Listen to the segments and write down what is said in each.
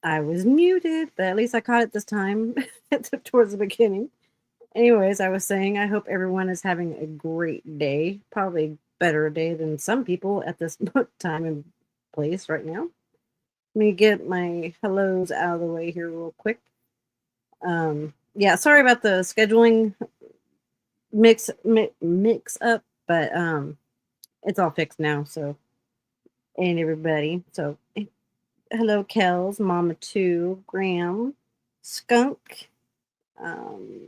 I was muted, but at least I caught it this time towards the beginning. Anyways, I was saying I hope everyone is having a great day, probably better day than some people at this time and place right now. Let me get my hellos out of the way here real quick. Yeah, sorry about the scheduling mix up, but it's all fixed now. So and everybody, so hello, Kels, Mama Two, Graham, Skunk, um,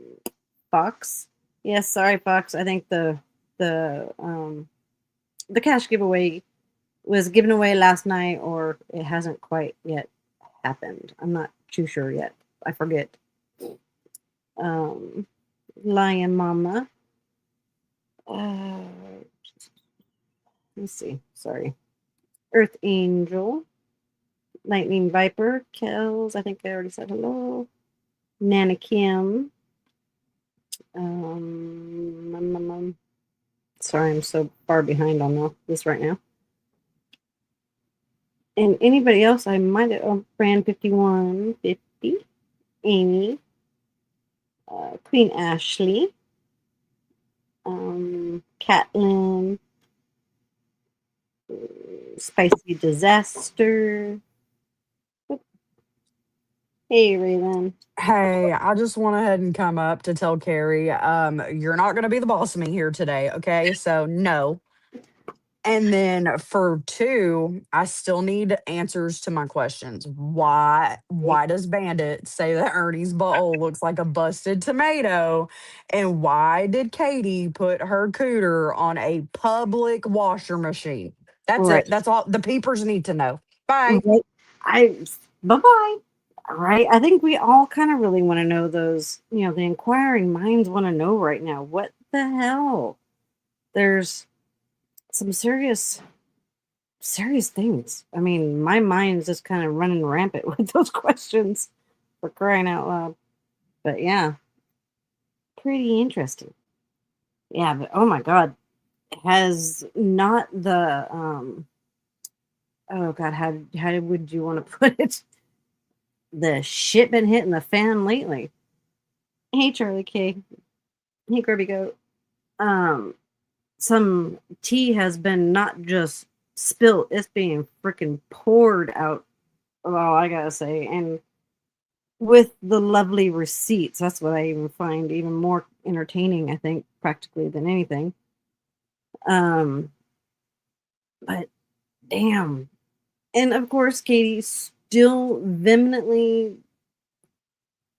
Fox. Yes, sorry, Fox. I think the the cash giveaway was given away last night, or it hasn't quite yet happened. I'm not too sure yet. I forget. Um, Lion Mama. Uh, let's see. Sorry. Earth Angel. Lightning Viper. Kells. I think I already said hello. Nana Kim. Sorry, I'm so far behind on this right now. And anybody else, I might have, Brand 5150, Amy, Queen Ashley, Catlin, Spicy Disaster. Hey, Raven. Hey, I just went ahead and come up to tell Carrie, you're not going to be the boss of me here today. Okay. So, no. And then for two, I still need answers to my questions. Why does Bandit say that Ernie's bowl looks like a busted tomato? And why did Katie put her cooter on a public washer machine? That's Right. it. That's all the peepers need to know. Bye. Right. Bye bye. Right. I think we all kind of really want to know those, the inquiring minds want to know right now. What the hell? There's some serious things. I mean, my mind's just kind of running rampant with those questions for crying out loud. But yeah, pretty interesting. Yeah, but oh my god, has not the oh god, how would you want to put it? The shit been hitting the fan lately. Hey Charlie K. Hey Grubby Goat. Um some tea has been not just spilt, it's being freaking poured out. All I gotta say. And with the lovely receipts. That's what I even find even more entertaining, I think, practically than anything. Um, but damn. And of course, Katie still vehemently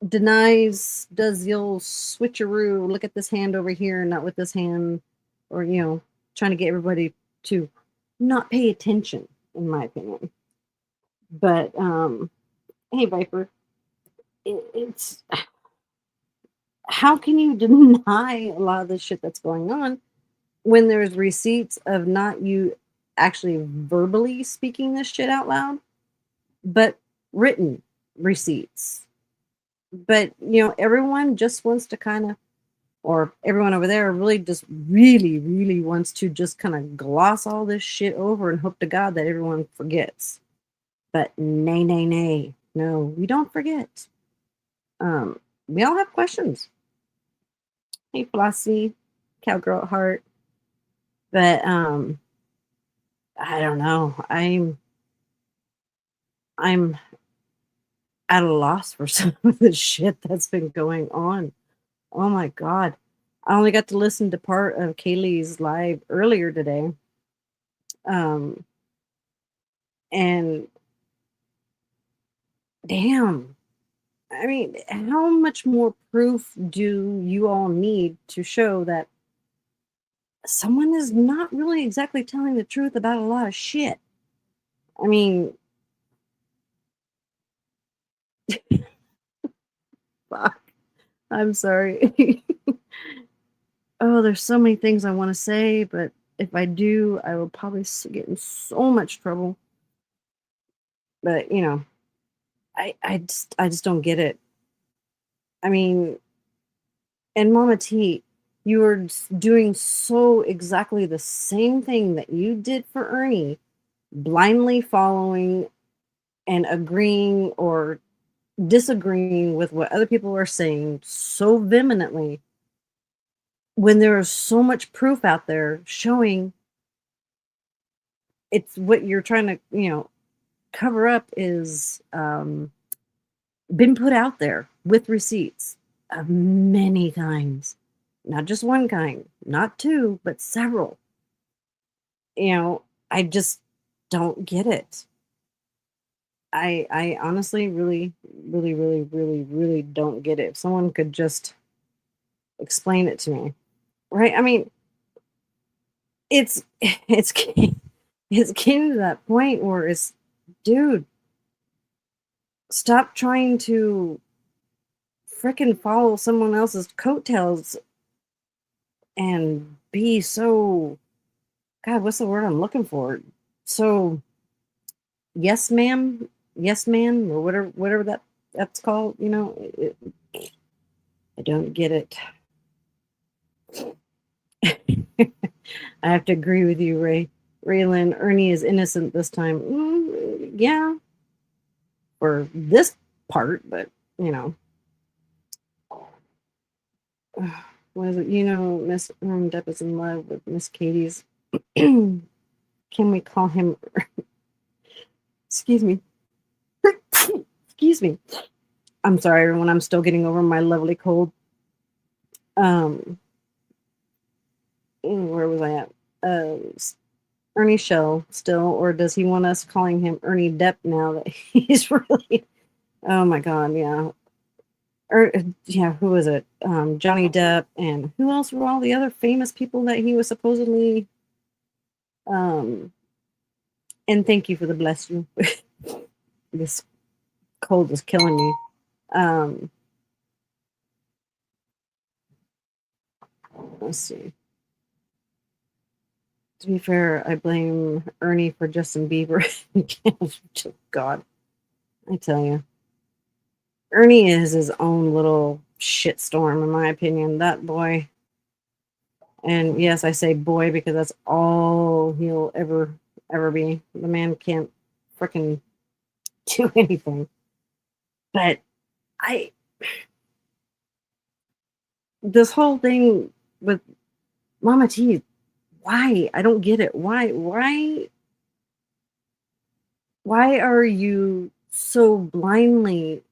denies, does the old switcheroo, look at this hand over here, not with this hand, or, trying to get everybody to not pay attention, in my opinion. But, hey, Viper, it's how can you deny a lot of the shit that's going on when there's receipts of not you actually verbally speaking this shit out loud, but written receipts? But everyone just wants to kind of, or everyone over there really just really, really wants to just kind of gloss all this shit over and hope to God that everyone forgets. But nay, nay, nay, no, we don't forget. Um, we all have questions. Hey, Flossie, cowgirl at heart. But I don't know. I'm at a loss for some of the shit that's been going on. Oh my god. I only got to listen to part of Kaylee's live earlier today. Um and damn. I mean, how much more proof do you all need to show that someone is not really exactly telling the truth about a lot of shit? I mean, fuck. I'm sorry. Oh, there's so many things I want to say, but if I do, I will probably get in so much trouble. But I just don't get it. I mean, and Mama T, you were doing so exactly the same thing that you did for Ernie, blindly following and agreeing or disagreeing with what other people are saying so vehemently when there is so much proof out there showing it's what you're trying to, cover up is been put out there with receipts of many kinds, not just one kind, not two, but several. I just don't get it. I honestly really, really, really, really, really don't get it. If someone could just explain it to me, right? I mean, it's it's it's getting to that point where it's, dude, stop trying to frickin' follow someone else's coattails and be so, God, what's the word I'm looking for? So yes, ma'am, yes, man, or whatever that's called. I don't get it. I have to agree with you, Raylan. Ernie is innocent this time. Yeah, for this part, but you know, what is it? Miss Depp is in love with Miss Katie's. Can we call him? Excuse me. Excuse me. I'm sorry, everyone. I'm still getting over my lovely cold. Um, where was I at? Ernie Shell still, or does he want us calling him Ernie Depp now that he's really? Oh my God, yeah. Yeah, who was it? Johnny Depp, and who else were all the other famous people that he was supposedly? Um, and thank you for the bless you. This cold is killing me. Let's see. To be fair, I blame Ernie for Justin Bieber. God, I tell you, Ernie is his own little shitstorm, in my opinion. That boy, and yes, I say boy because that's all he'll ever be. The man can't freaking do anything. But I, this whole thing with Mama T, why? I don't get it. Why are you so blindly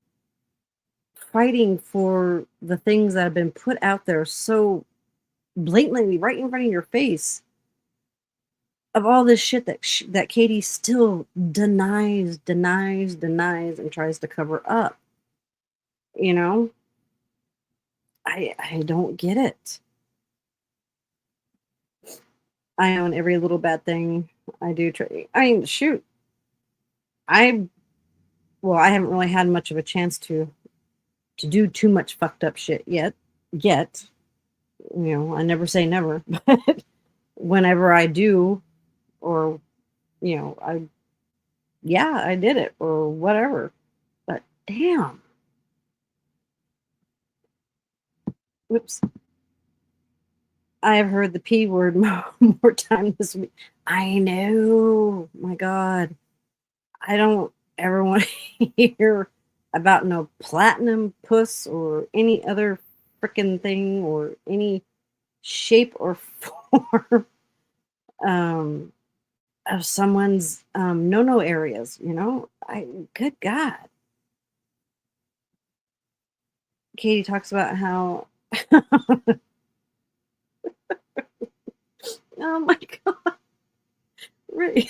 fighting for the things that have been put out there so blatantly right in front of your face of all this shit that Katie still denies, and tries to cover up? You know, I don't get it. I own every little bad thing I do. I mean, shoot, I I haven't really had much of a chance to do too much fucked up shit yet. I never say never, but whenever I do, or I yeah, I did it or whatever. But damn, whoops, I have heard the P word more time this week. I know, my God, I don't ever want to hear about no platinum puss or any other freaking thing or any shape or form um, of someone's no areas. Good God. Katie talks about how, oh my God, really?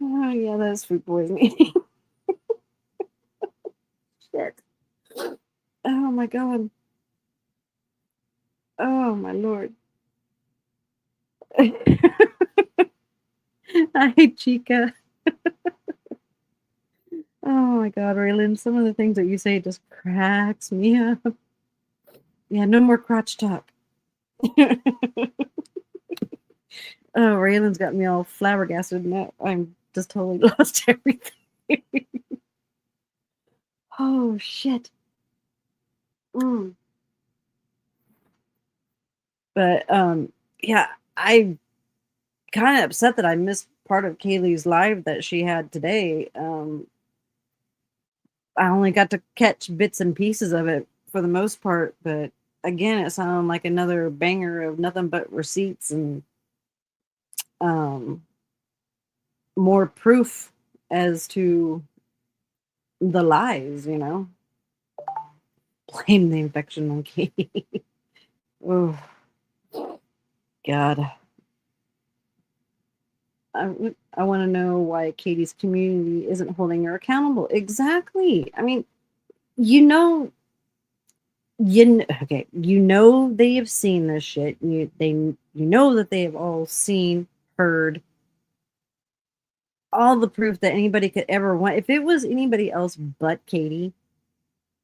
Oh yeah, that's food poisoning. Shit. Oh my God. Oh my Lord. Hi, Chica. Oh my God, Raylan, some of the things that you say just cracks me up. Yeah, no more crotch talk. Oh, Raylan's got me all flabbergasted now. I'm just totally lost everything. Oh shit. Mm. But yeah, I kind of upset that I missed part of Kaylee's live that she had today. I only got to catch bits and pieces of it for the most part, but again, it sounded like another banger of nothing but receipts and um, more proof as to the lies, you know. Blame the infection on Katie. Oh, God. I want to know why Katie's community isn't holding her accountable. Exactly. I mean, you know, okay, you know they have seen this shit. You know that they have all seen, heard all the proof that anybody could ever want. If it was anybody else but Katie,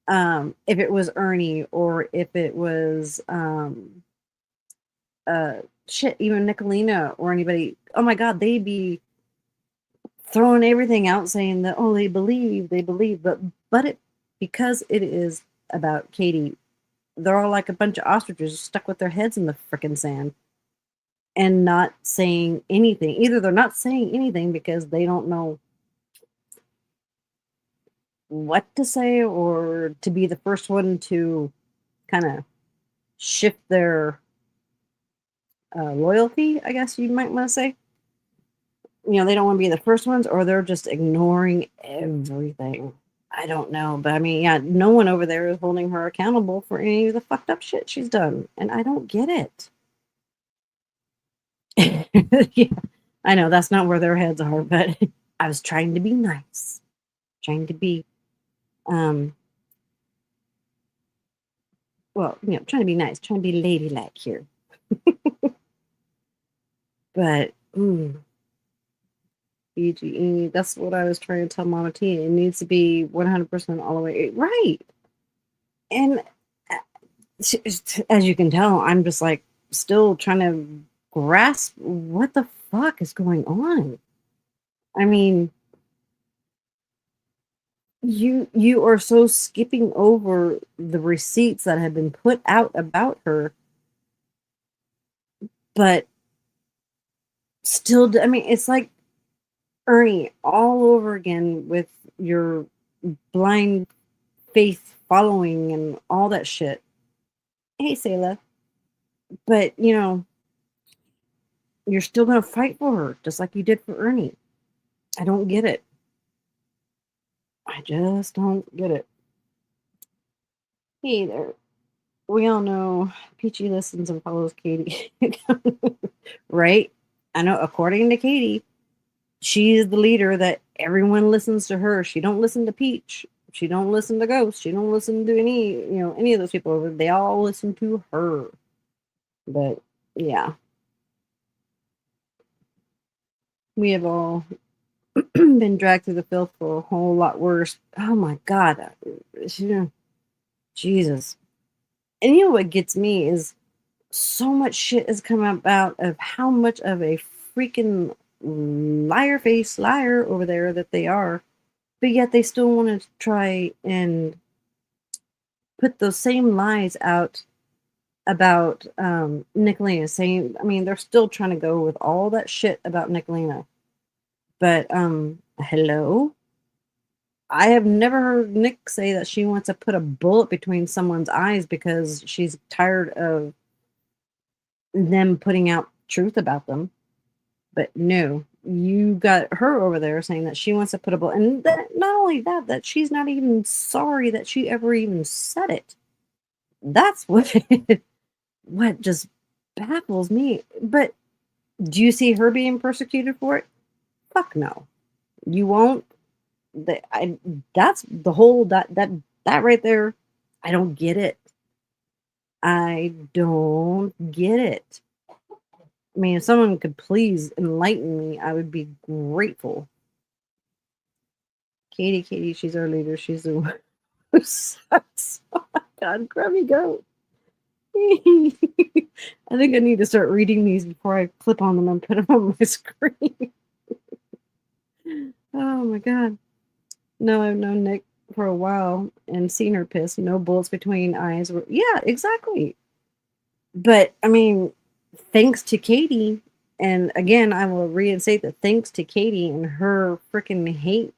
if it was Ernie or if it was uh shit, even Nicolina or anybody, oh my god, they'd be throwing everything out saying that oh they believe, but it because it is about Katie, they're all like a bunch of ostriches stuck with their heads in the frickin' sand and not saying anything. Either they're not saying anything because they don't know what to say or to be the first one to kind of shift their loyalty, I guess you might want to say. You know, they don't want to be the first ones, or they're just ignoring everything. I don't know, but I mean, yeah, no one over there is holding her accountable for any of the fucked up shit she's done, and I don't get it. Yeah, I know that's not where their heads are, but I was trying to be nice, trying to be, um, well, you know, trying to be nice, trying to be ladylike here. But BGE, that's what I was trying to tell Mama T. It needs to be 100% all the way right. And as you can tell, I'm just like still trying to grasp what the fuck is going on. I mean, you are so skipping over the receipts that have been put out about her, but still, I mean, it's like Ernie all over again with your blind faith following and all that shit. Hey, Sayla, but you know, you're still gonna fight for her just like you did for Ernie. I don't get it. I just don't get it. Hey there. We all know Peachy listens and follows Katie. Right? I know according to Katie, she is the leader that everyone listens to her. She don't listen to Peach. She don't listen to Ghost. She don't listen to any of those people. They all listen to her. But yeah, we have all been dragged through the filth for a whole lot worse. Oh my God. Jesus. And you know what gets me is so much shit has come about of how much of a freaking liar face liar over there that they are, but yet they still want to try and put those same lies out about Nicolina, saying, I mean, they're still trying to go with all that shit about Nicolina. But hello? I have never heard Nick say that she wants to put a bullet between someone's eyes because she's tired of them putting out truth about them. But no, you got her over there saying that she wants to put a bullet, and that, not only that, that she's not even sorry that she ever even said it. That's what what just baffles me. But do you see her being persecuted for it? Fuck no, you won't. That's the whole that right there. I don't get it. I don't get it. I mean, if someone could please enlighten me, I would be grateful. Katie, she's our leader. She's the one who sucks. Oh my God, grubby goat. I think I need to start reading these before I clip on them and put them on my screen. Oh my God. No, I've known Nick for a while and seen her piss. No bullets between eyes. Yeah, exactly. But I mean, thanks to Katie, And again, I will reinstate that thanks to Katie and her freaking hate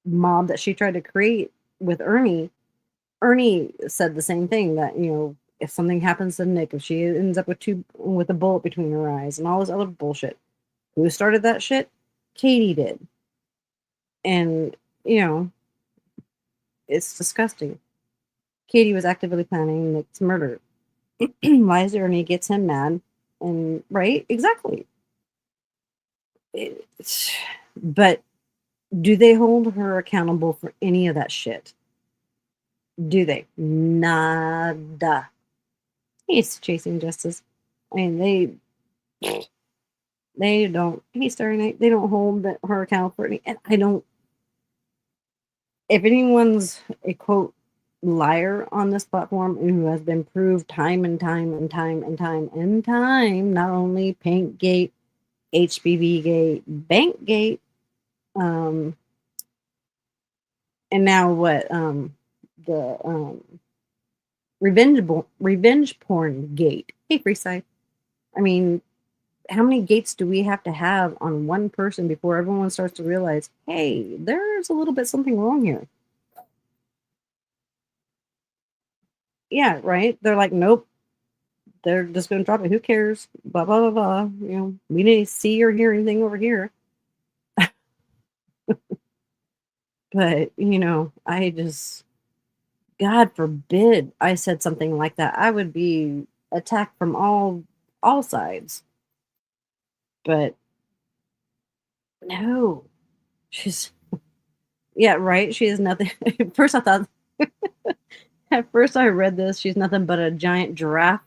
mob that she tried to create with Ernie. Ernie said the same thing, that, if something happens to Nick, if she ends up with a bullet between her eyes and all this other bullshit, who started that shit? Katie did. And, you know, it's disgusting. Katie was actively planning Nick's murder. Lies Ernie gets him mad. And, right? Exactly. But do they hold her accountable for any of that shit? Do they? Nada. He's chasing justice. I mean, they don't. Hey, Starry Night. They don't hold her accountable for any. And I don't. If anyone's a quote liar on this platform who has been proved time and time and time and time and time, not only Pinkgate, HBV Gate, Bankgate, and now what? The revenge porn gate. Hey, Freeside. I mean, how many gates do we have to have on one person before everyone starts to realize, hey, there's a little bit something wrong here? Yeah, right. They're like, nope. They're just going to drop it. Who cares? Blah blah blah blah. We didn't see or hear anything over here. But I just, God forbid, I said something like that. I would be attacked from all sides. But no, she's, yeah, right. She is nothing. At first, I thought. At first, I read this. She's nothing but a giant giraffe.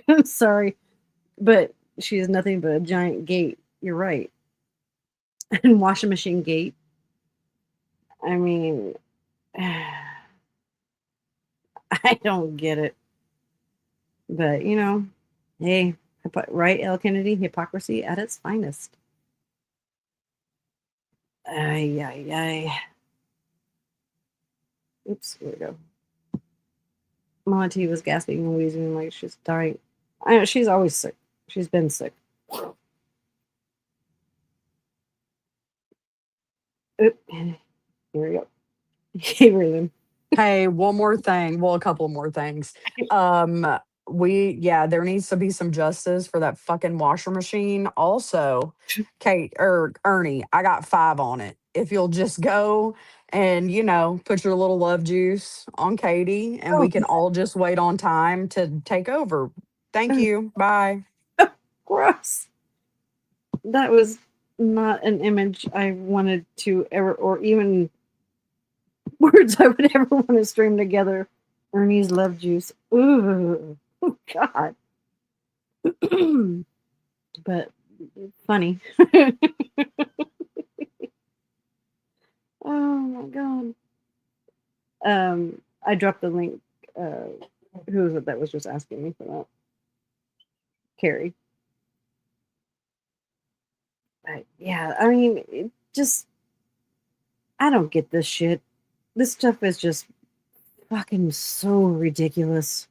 I'm sorry, but she is nothing but a giant gate. You're right. And washing machine gate. I mean, I don't get it. But hey, right, L. Kennedy, hypocrisy at its finest. Ay, ay, ay. Oops, here we go. Mama T was gasping and wheezing like she's dying. I know she's always sick. She's been sick. Oop, here we go. Hey, Raylan. Hey, one more thing. Well, a couple more things. Um, there needs to be some justice for that fucking washer machine. Also, Kate or Ernie, I got 5 on it. If you'll just go and, put your little love juice on Katie and Oh, we can all just wait on time to take over. Thank you. Bye. gross. That was not an image I wanted to ever, or even words I would ever want to stream together. Ernie's love juice. Ooh, God. But funny. Oh my God. I dropped the link. Who was it that was just asking me for that? Carrie. But yeah, I mean, I don't get this shit. This stuff is just fucking so ridiculous.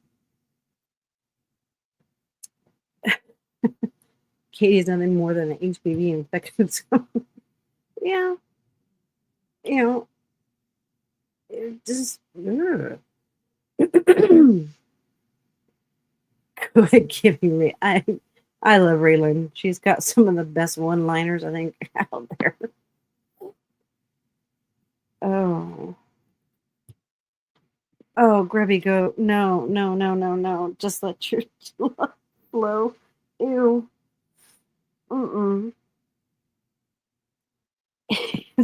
Katie's nothing more than an HPV infection. So, yeah, you know, it just. Ugh. Quit giving me. I love Raylan. She's got some of the best one-liners I think out there. Oh, oh, Grubby, go. No, no, no, no, no. Just let your love flow. Ew. Mm-mm.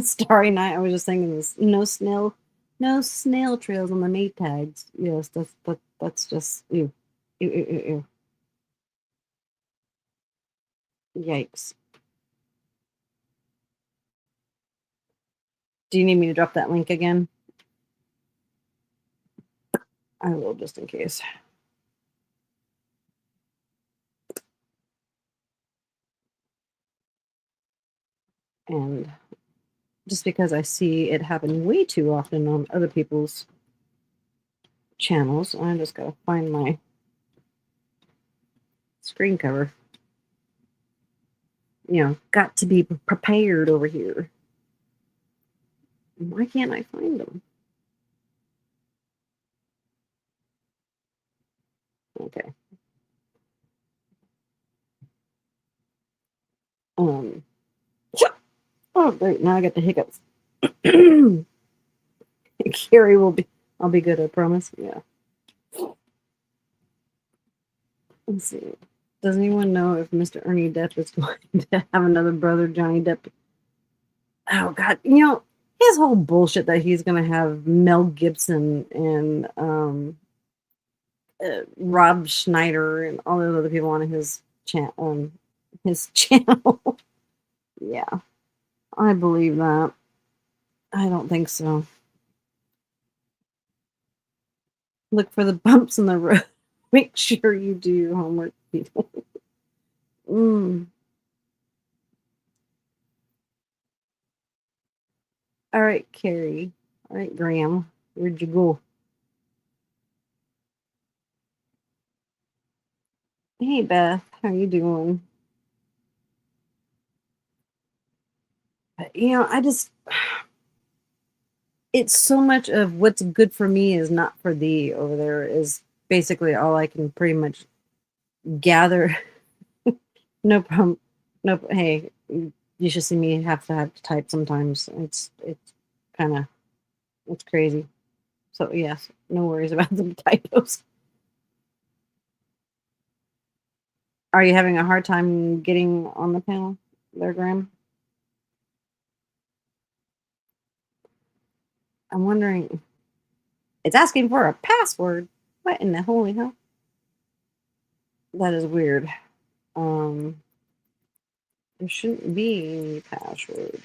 Starry Night. I was just thinking this. No snail trails on the Maytags. Yes, that's just ew. Ew, ew, ew, ew. Yikes. Do you need me to drop that link again? I will, just in case. And just because I see it happen way too often on other people's channels, I just gotta find my screen cover. got to be prepared over here. Why can't I find them? Okay. Um. Oh, great! Now I got the hiccups. Carrie will be. I'll be good. I promise. Yeah. Let's see. Does anyone know if Mr. Ernie Depp is going to have another brother, Johnny Depp? Oh God, his whole bullshit that he's gonna have Mel Gibson and Rob Schneider and all those other people on his channel. Yeah, I believe that. I don't think so. Look for the bumps in the road. Make sure you do your homework, people. Mm. All right, Carrie. All right, Graham. Where'd you go? Hey, Beth. How you doing? I just it's so much of what's good for me is not for thee over there is basically all I can pretty much gather. No problem. No, hey, you should see me have to type sometimes. It's kind of it's crazy. So yes, no worries about the typos. Are you having a hard time getting on the panel there, Graham? I'm wondering. It's asking for a password. What in the holy hell? That is weird. Um, there shouldn't be any password.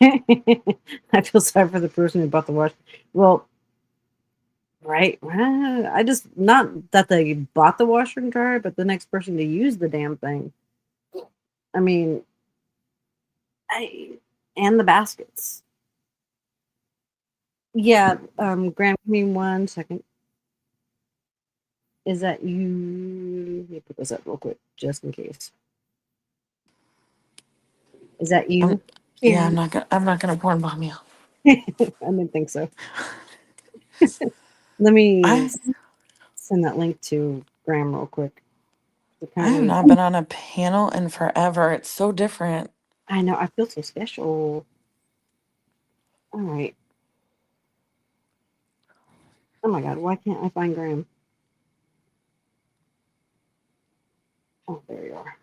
I feel sorry for the person who bought the watch. Well, right. I just not that they bought the washer and dryer, but the next person to use the damn thing. I mean, I and the baskets. Yeah, Graham, give me 1 second. Is that you? Let me put this up real quick, just in case. Is that I'm, you? yeah, Karen? I'm not gonna porn bomb you. I didn't think so. Let me I send that link to Graham real quick. I have Apparently, not been on a panel in forever. It's so different. I know I feel so special. All right. Oh my God, why can't I find Graham? Oh, there you are.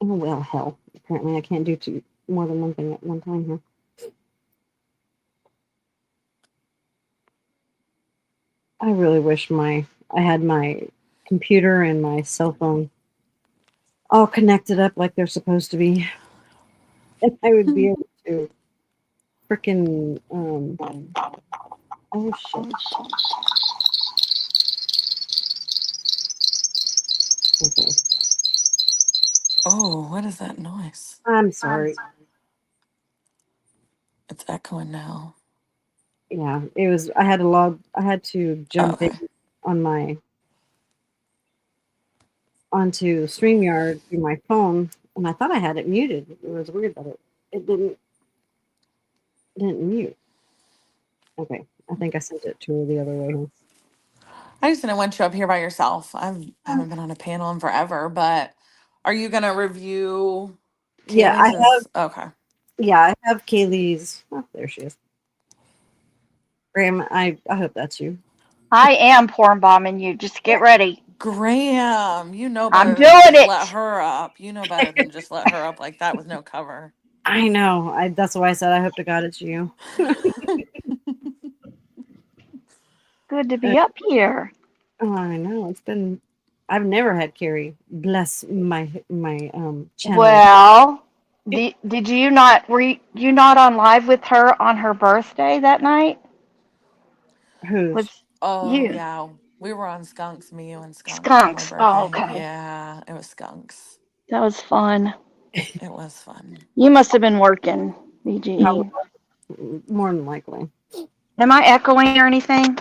Oh well, hell. Apparently, I can't do more than one thing at one time here. I really wish I had my computer and my cell phone all connected up like they're supposed to be, and I would be able to freaking oh shit. Okay. Oh, what is that noise? I'm sorry. It's echoing now. Yeah, it was. I had to Oh, jump in okay. on my onto StreamYard through my phone, and I thought I had it muted. It was weird that it didn't mute. Okay, I think I sent it to her the other way. I just didn't want you up here by yourself. I haven't been on a panel in forever, but are you gonna review Yeah, I Kaylee's? have. Is okay. Yeah, I have Kaylee's. Oh, there she is. Graham, I hope that's you. I am porn bombing you. Just get ready. Graham, you know I'm better than doing just let it. her up. You know better than just let her up like that with no cover. I know. That's why I said I hope to God it's you. Good to Uh, be up here. oh, I know. It's been. I've never had Carrie bless my channel. Well, did you not you not on live with her on her birthday that night? Who's? Was Oh you yeah, we were on Skunks, me, you and Skunks for my skunks? Oh, birthday. okay. Yeah, it was Skunks. That was fun. It was fun. You must have been working, Probably BG. more than likely. Am I echoing or anything?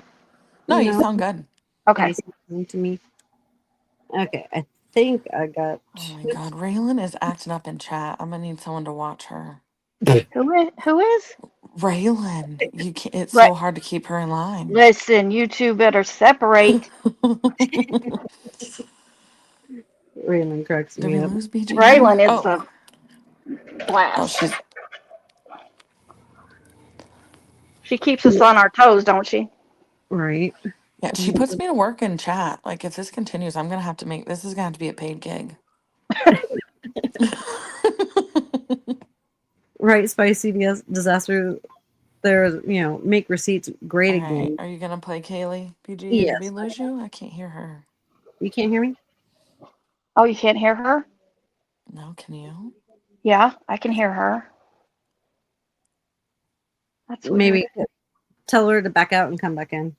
No, you No. sound good. Okay. Listening to me. Okay, I think I got. Oh my God, Raylan is acting up in chat. I'm gonna need someone to watch her. Who is? Raylan, you can't, it's Right. so hard to keep her in line. Listen, you two better separate. Raylan cracks Did me we up. lose BG? Raylan is Oh, a oh, blast. she's She keeps us on our toes, don't she? Right. yeah. She puts me to work in chat. Like if this continues, I'm gonna have to make this is gonna have to be a paid gig. Right, spicy disaster. There's, make receipts great All right, again. are you gonna play Kaylee? BG, did we Yes. lose you? I can't hear her. You can't hear me? Oh, you can't hear her? No, can you? Yeah, I can hear her. That's weird. Maybe tell her to back out and come back in.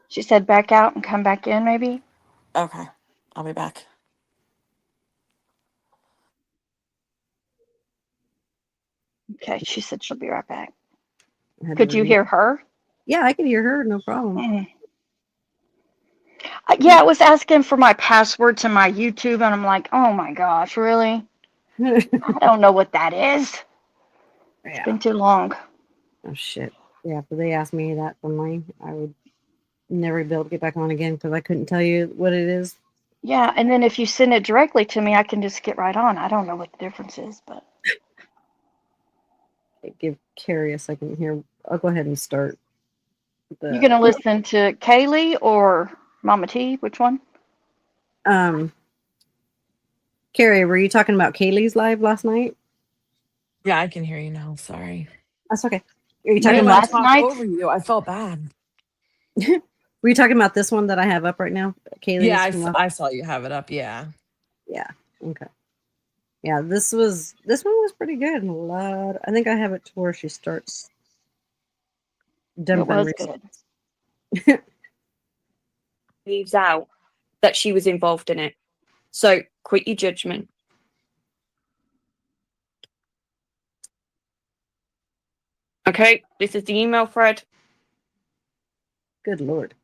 She said back out and come back in, maybe? Okay, I'll be back. Okay, she said she'll be right back. I had to Could you remove. hear her? Yeah, I could hear her, no problem. Mm. Yeah, it was asking for my password to my YouTube, and I'm like, oh my gosh, really? I don't know what that is. It's Yeah. been too long. Oh shit. Yeah, if they asked me that from mine, I would never be able to get back on again because I couldn't tell you what it is. Yeah, and then if you send it directly to me, I can just get right on. I don't know what the difference is, but Give Carrie a second here. I'll go ahead and start you gonna the listen to Kaylee or Mama T? Which one? Carrie, were you talking about Kaylee's live last night? Yeah, I can hear you now. Sorry. That's okay. Are you I talking mean didn't want about to last talk night? over you. I felt bad. were you talking about this one that I have up right now? Yeah, Kaylee's from last. I saw you have it up. Yeah. Yeah. Okay. Yeah, this one was pretty good. A lot. I think I have it to where she starts It dumping was good. Leaves out that she was involved in it. So quit your judgment. Okay, this is the email thread. Good Lord.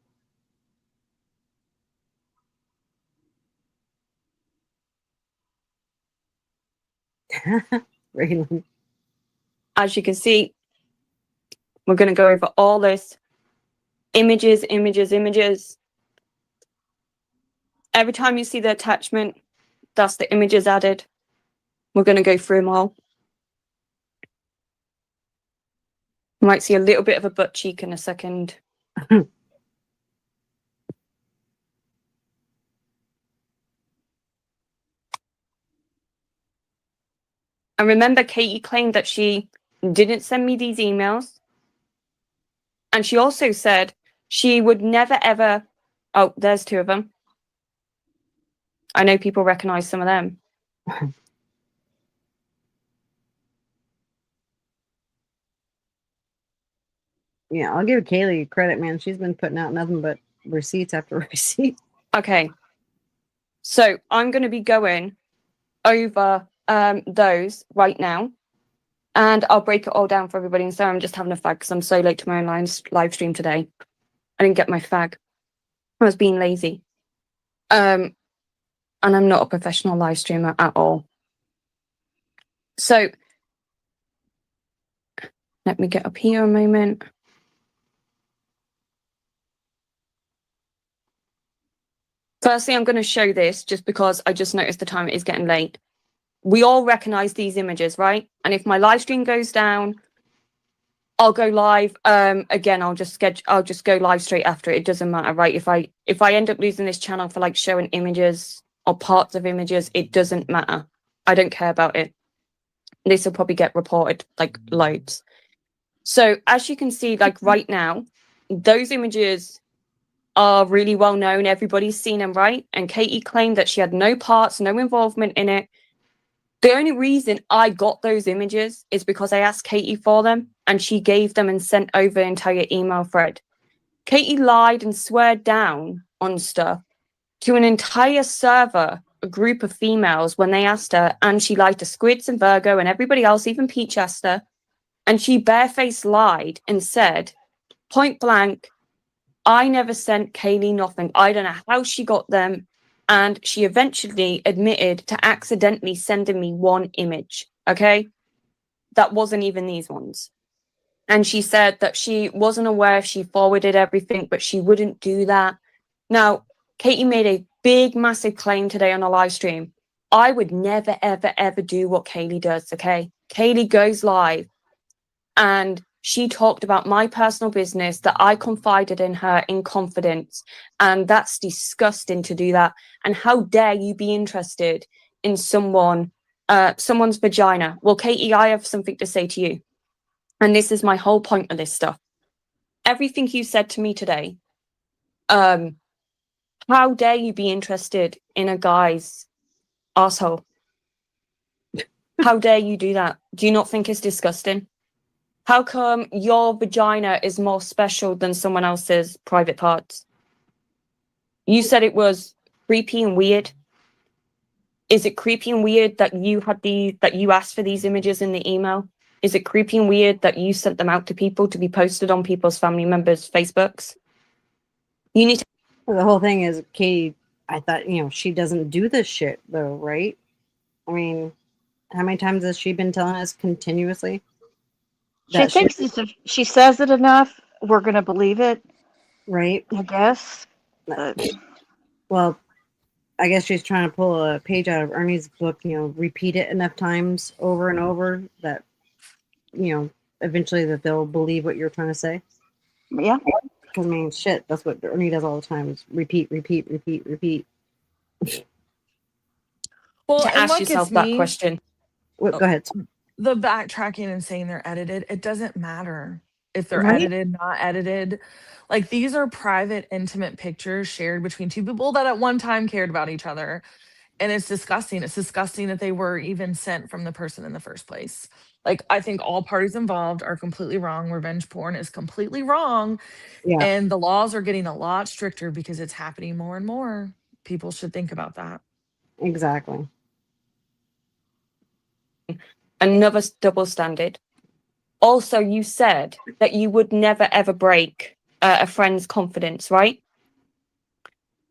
Raylan. As you can see, we're going to go over all this. Images, images, images. Every time you see the attachment, that's the images added. We're going to go through them all. You might see a little bit of a butt cheek in a second. And remember, Katie claimed that she didn't send me these emails. And she also said she would never, ever... Oh, there's two of them. I know people recognize some of them. Yeah, I'll give Kaylee credit, man. She's been putting out nothing but receipts after receipts. Okay. So I'm going to be going over those right now. And I'll break it all down for everybody. And so I'm just having a fag because I'm so late to my own live stream today. I didn't get my fag. I was being lazy. And I'm not a professional live streamer at all. So let me get up here a moment. Firstly, I'm going to show this just because I just noticed the time it is getting late. We all recognize these images, right? And if my live stream goes down, I'll go live. Again, I'll just go live straight after it. It doesn't matter, right? If I end up losing this channel for like showing images or parts of images, it doesn't matter. I don't care about it. This will probably get reported like loads. So as you can see, like right now, those images are really well known. Everybody's seen them, right? And Katie claimed that she had no parts, no involvement in it. The only reason I got those images is because I asked Katie for them and she gave them and sent over an entire email thread. Katie lied and swore down on stuff to an entire server, a group of females, when they asked her, and she lied to Squids and Virgo and everybody else, even Peach asked her, and she barefaced lied and said, point blank, I never sent Kaylee nothing. I don't know how she got them. And she eventually admitted to accidentally sending me one image. Okay. That wasn't even these ones. And she said that she wasn't aware if she forwarded everything, but she wouldn't do that. Now, Katie made a big, massive claim today on a live stream. I would never, ever, ever do what Kaylee does, okay? Kaylee goes live and she talked about my personal business that I confided in her in confidence. And that's disgusting to do that. And how dare you be interested in someone's vagina? Well, Katie, I have something to say to you. And this is my whole point of this stuff. Everything you said to me today, how dare you be interested in a guy's asshole? How dare you do that? Do you not think it's disgusting? How come your vagina is more special than someone else's private parts? You said it was creepy and weird. Is it creepy and weird that you asked for these images in the email? Is it creepy and weird that you sent them out to people to be posted on people's family members' Facebooks? You need to. The whole thing is, Katie, I thought, she doesn't do this shit, though, right? I mean, how many times has she been telling us continuously? She thinks if she says it enough, we're going to believe it. Right. I guess. But. Well, I guess she's trying to pull a page out of Ernie's book, repeat it enough times over and over that, eventually that they'll believe what you're trying to say. Yeah. Because, I mean, shit, that's what Ernie does all the time is repeat, repeat, repeat, repeat. Well, to and ask look, yourself it's that me. question. Go ahead. The backtracking and saying they're edited, it doesn't matter if they're Right? edited, not edited. Like, these are private, intimate pictures shared between two people that at one time cared about each other. And it's disgusting. It's disgusting that they were even sent from the person in the first place. Like, I think all parties involved are completely wrong. Revenge porn is completely wrong. Yeah, And the laws are getting a lot stricter because it's happening more and more. People should think about that. exactly. Another double standard. Also, you said that you would never ever break a friend's confidence, right?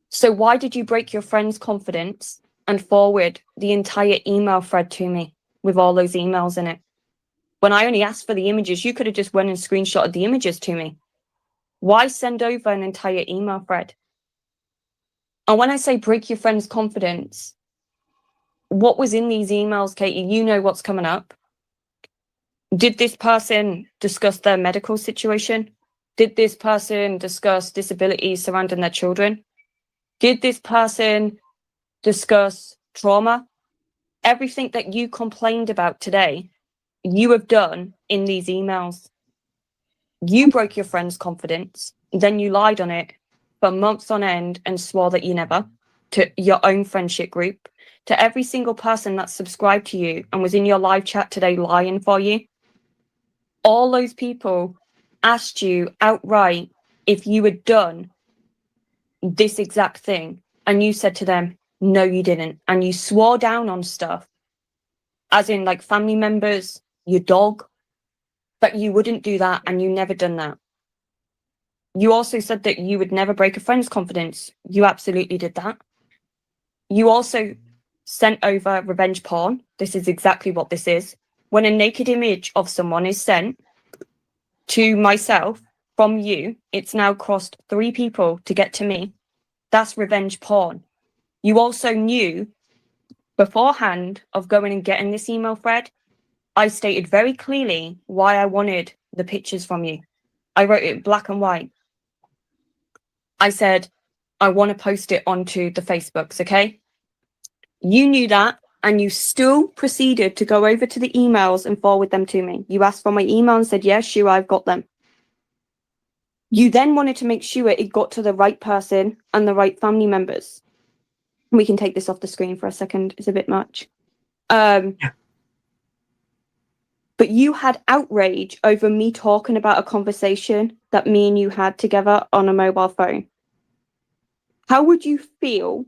So why did you break your friend's confidence and forward the entire email thread to me with all those emails in it? When I only asked for the images, you could have just went and screenshotted the images to me. Why send over an entire email thread? And when I say break your friend's confidence, what was in these emails, Katie? You know what's coming up. Did this person discuss their medical situation? Did this person discuss disabilities surrounding their children? Did this person discuss trauma? Everything that you complained about today, you have done in these emails. You broke your friend's confidence, then you lied on it for months on end and swore that you never, to your own friendship group, to every single person that subscribed to you and was in your live chat today lying for you. All those people asked you outright if you had done this exact thing, and you said to them, no, you didn't. And you swore down on stuff, as in like family members, your dog, that you wouldn't do that, and you never done that. You also said that you would never break a friend's confidence. You absolutely did that. You also sent over revenge porn. This is exactly what this is. When a naked image of someone is sent to myself from you, it's now crossed 3 people to get to me. That's revenge porn. You also knew beforehand of going and getting this email thread. I stated very clearly why I wanted the pictures from you. I wrote it black and white. I said, I want to post it onto the Facebooks, okay? You knew that, and you still proceeded to go over to the emails and forward them to me. You asked for my email and said, yes, sure, I've got them. You then wanted to make sure it got to the right person and the right family members. We can take this off the screen for a second. It's a bit much. But you had outrage over me talking about a conversation that me and you had together on a mobile phone. How would you feel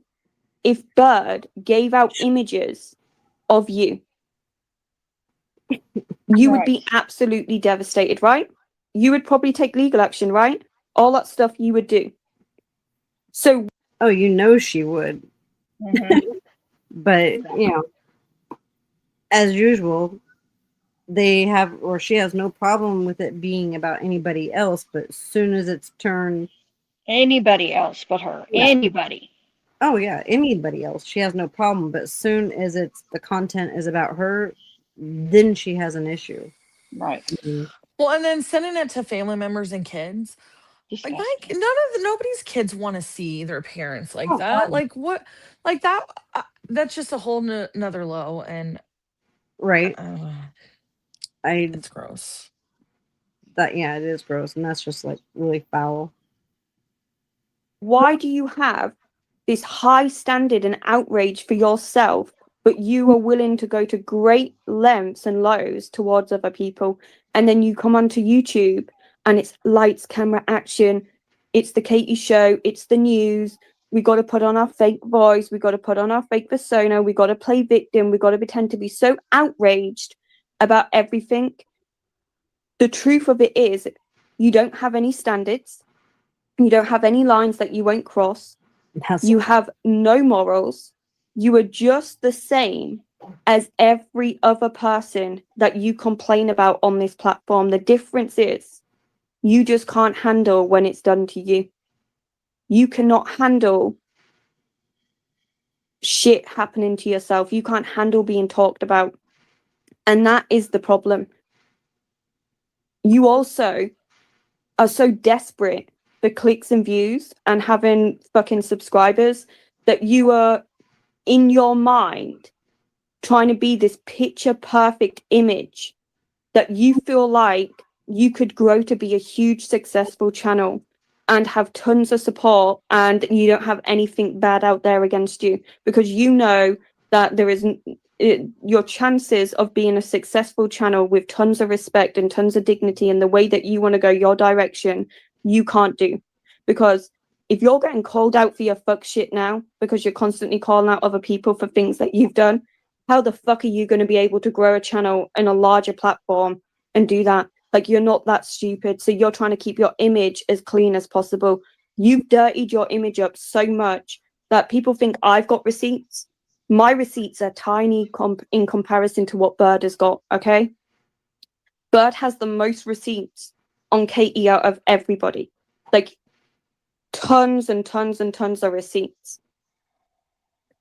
if Bird gave out images of you? You would be absolutely devastated, right? You would probably take legal action, right? all that stuff you would do. So Oh, you know she would. Mhm. But, you know, as usual, they have, or she has no problem with it being about anybody else. But as soon as it's turned, Anybody else but her. Yeah. Anybody. oh yeah, anybody else, she has no problem. But as soon as it's the content is about her, then she has an issue. Right. Mhm. Well, and then sending it to family members and kids. Like Disgusting. nobody's kids want to see their parents like Oh, that. Like what? Like that. That's just a whole another low, and right. uh, I it's gross. that yeah, it is gross, and that's just like really foul. why do you have this high standard and outrage for yourself, but you are willing to go to great lengths and lows towards other people? And then you come onto YouTube and it's lights, camera, action. It's the Katie show. It's the news. We got to put on our fake voice. We got to put on our fake persona. We got to play victim. We got to pretend to be so outraged about everything. The truth of it is, you don't have any standards. You don't have any lines that you won't cross. That's You have no morals. You are just the same as every other person that you complain about on this platform. The difference is you just can't handle when it's done to you. You cannot handle shit happening to yourself. You can't handle being talked about. And that is the problem. You also are so desperate for clicks and views and having fucking subscribers that you are in your mind trying to be this picture perfect image that you feel like you could grow to be a huge successful channel and have tons of support, and you don't have anything bad out there against you, because you know that there isn't your chances of being a successful channel with tons of respect and tons of dignity in the way that you want to go your direction, you can't do. Because if you're getting called out for your fuck shit now because you're constantly calling out other people for things that you've done, how the fuck are you going to be able to grow a channel in a larger platform and do that? Like, you're not that stupid. So you're trying to keep your image as clean as possible. You've dirtied your image up so much that people think I've got receipts. My receipts are tiny in comparison to what Bird has got, okay? Bird has the most receipts on Katie out of everybody. Like, tons and tons and tons of receipts.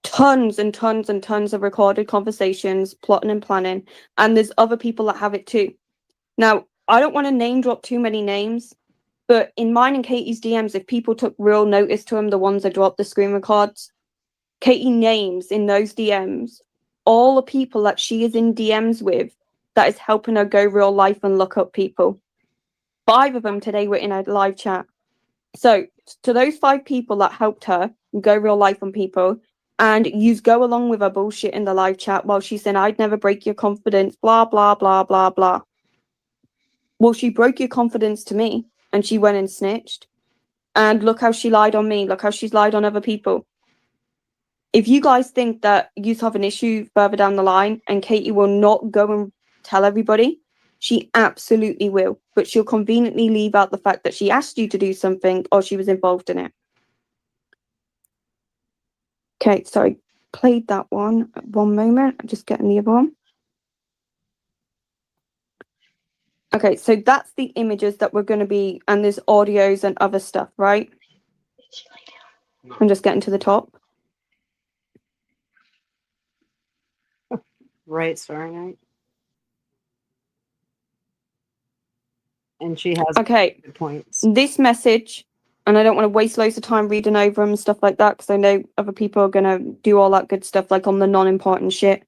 Tons and tons and tons of recorded conversations, plotting and planning. And there's other people that have it too. Now, I don't want to name drop too many names, but in mine and Katie's DMs, if people took real notice to them, the ones that dropped the screen records, Katie names in those DMs all the people that she is in DMs with that is helping her go real life and look up people. 5 of them today were in a live chat. So to those 5 people that helped her go real life on people, and you go along with her bullshit in the live chat while she's saying, I'd never break your confidence, blah, blah, blah, blah, blah. Well, she broke your confidence to me and she went and snitched. And look how she lied on me. Look how she's lied on other people. If you guys think that you have an issue further down the line and Katie will not go and tell everybody, she absolutely will. But she'll conveniently leave out the fact that she asked you to do something or she was involved in it. Okay, so I played that one. One moment. I'm just getting the other one. Okay, so that's the images that we're going to be, and there's audios and other stuff, right? I'm just getting to the top. right, Starry Night. And she has Okay, good points. this message, and I don't want to waste loads of time reading over them and stuff like that, because I know other people are going to do all that good stuff, like on the non-important shit.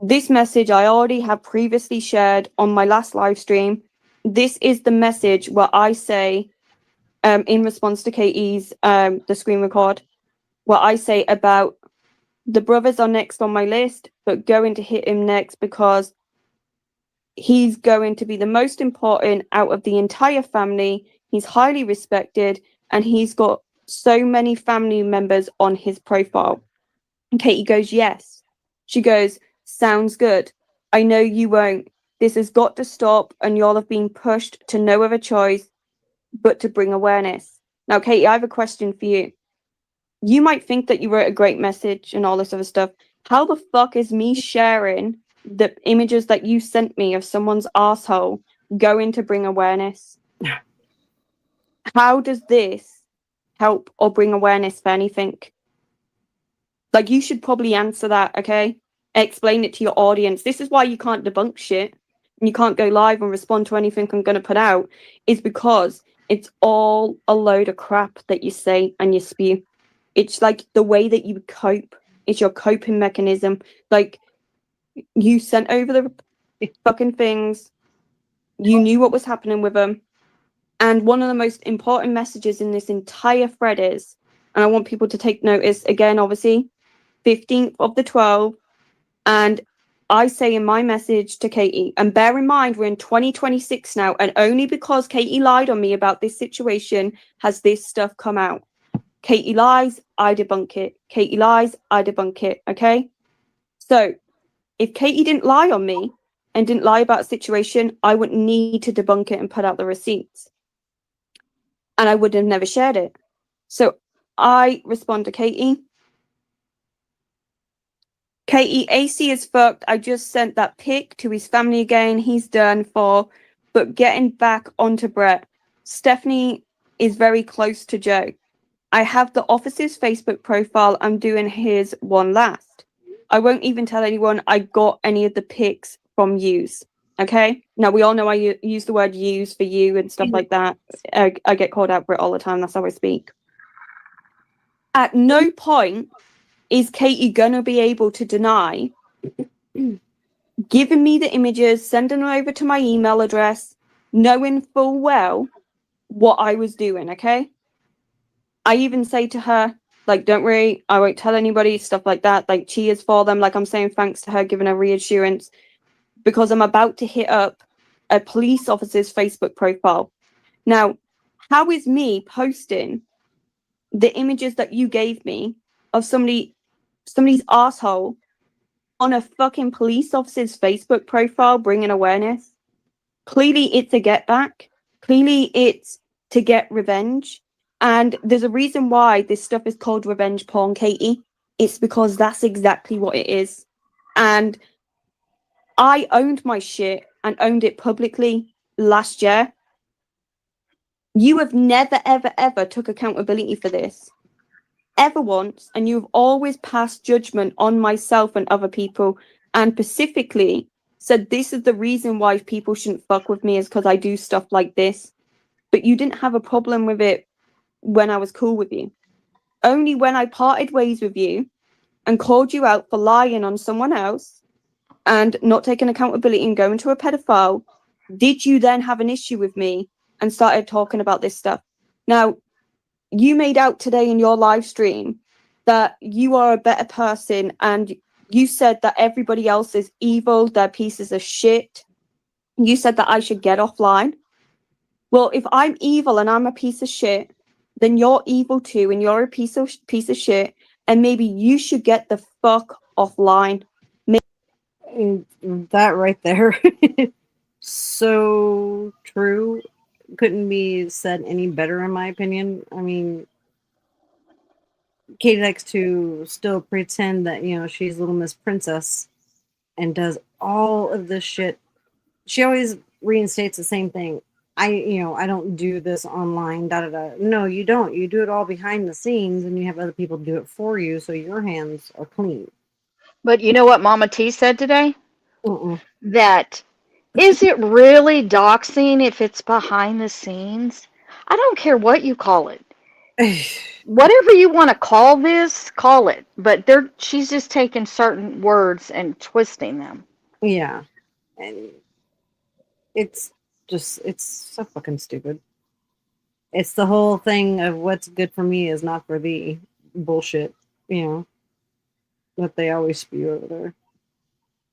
This message I already have previously shared on my last live stream. This is the message where I say, in response to Katie's, the screen record, what I say about the brothers are next on my list, but going to hit him next because he's going to be the most important out of the entire family. He's highly respected and he's got so many family members on his profile. And Katie goes, yes. She goes, sounds good. I know you won't. This has got to stop and y'all have been pushed to no other choice. but to bring awareness. Now, Katie, I have a question for you. You might think that you wrote a great message and all this other stuff. How the fuck is me sharing the images that you sent me of someone's asshole going to bring awareness? How does this help or bring awareness for anything? Like, you should probably answer that, okay? Explain it to your audience. This is why you can't debunk shit and you can't go live and respond to anything I'm going to put out, is because it's all a load of crap that you say and you spew. It's like the way that you cope. It's your coping mechanism. Like, you sent over the fucking things. You knew what was happening with them. And one of the most important messages in this entire thread is, and I want people to take notice again, obviously, 15th of the 12th. And I say in my message to Katie, and bear in mind, we're in 2026 now, and only because Katie lied on me about this situation has this stuff come out. Katie lies, I debunk it. Katie lies, I debunk it. Okay? So if Katie didn't lie on me and didn't lie about a situation, I wouldn't need to debunk it and put out the receipts. And I would have never shared it. So I respond to Katie. Katie, AC is fucked. I just sent that pic to his family again. He's done for. But getting back onto Brett, Stephanie is very close to Joe. I have the office's Facebook profile. I'm doing his one last. I won't even tell anyone I got any of the pics from yous. Okay? Now, we all know I use the word use for you and stuff like that. I get called out for it all the time. That's how I speak. At no point is Katie gonna be able to deny giving me the images, sending them over to my email address, knowing full well what I was doing, okay? I even say to her, like, don't worry, I won't tell anybody, stuff like that. Like, cheers for them. Like, I'm saying thanks to her, giving her reassurance, because I'm about to hit up a police officer's Facebook profile. Now, how is me posting the images that you gave me of somebody's asshole on a fucking police officer's Facebook profile bringing awareness? Clearly, it's a get back. Clearly, it's to get revenge. And there's a reason why this stuff is called revenge porn, Katie. It's because that's exactly what it is. And I owned my shit and owned it publicly last year. You have never, ever, ever took accountability for this. Ever once. And you've always passed judgment on myself and other people. And specifically said this is the reason why people shouldn't fuck with me, is because I do stuff like this. But you didn't have a problem with it when I was cool with you. Only when I parted ways with you and called you out for lying on someone else and not taking accountability and going to a pedophile, did you then have an issue with me and started talking about this stuff. Now, you made out today in your live stream that you are a better person, and you said that everybody else is evil, they're pieces of shit. You said that I should get offline. Well, if I'm evil and I'm a piece of shit, then you're evil too, and you're a piece of shit, and maybe you should get the fuck offline. That right there. So true. Couldn't be said any better, in my opinion. I mean, Katie likes to still pretend that, she's Little Miss Princess and does all of this shit. She always reinstates the same thing. I don't do this online, da da da. No, you don't. You do it all behind the scenes, and you have other people do it for you, so your hands are clean. But you know what Mama T said today? Mm-mm. That is it really doxing if it's behind the scenes? I don't care what you call it. Whatever you want to call this, call it. But she's just taking certain words and twisting them. Yeah. And it's so fucking stupid. It's the whole thing of what's good for me is not for thee bullshit, that they always spew over there.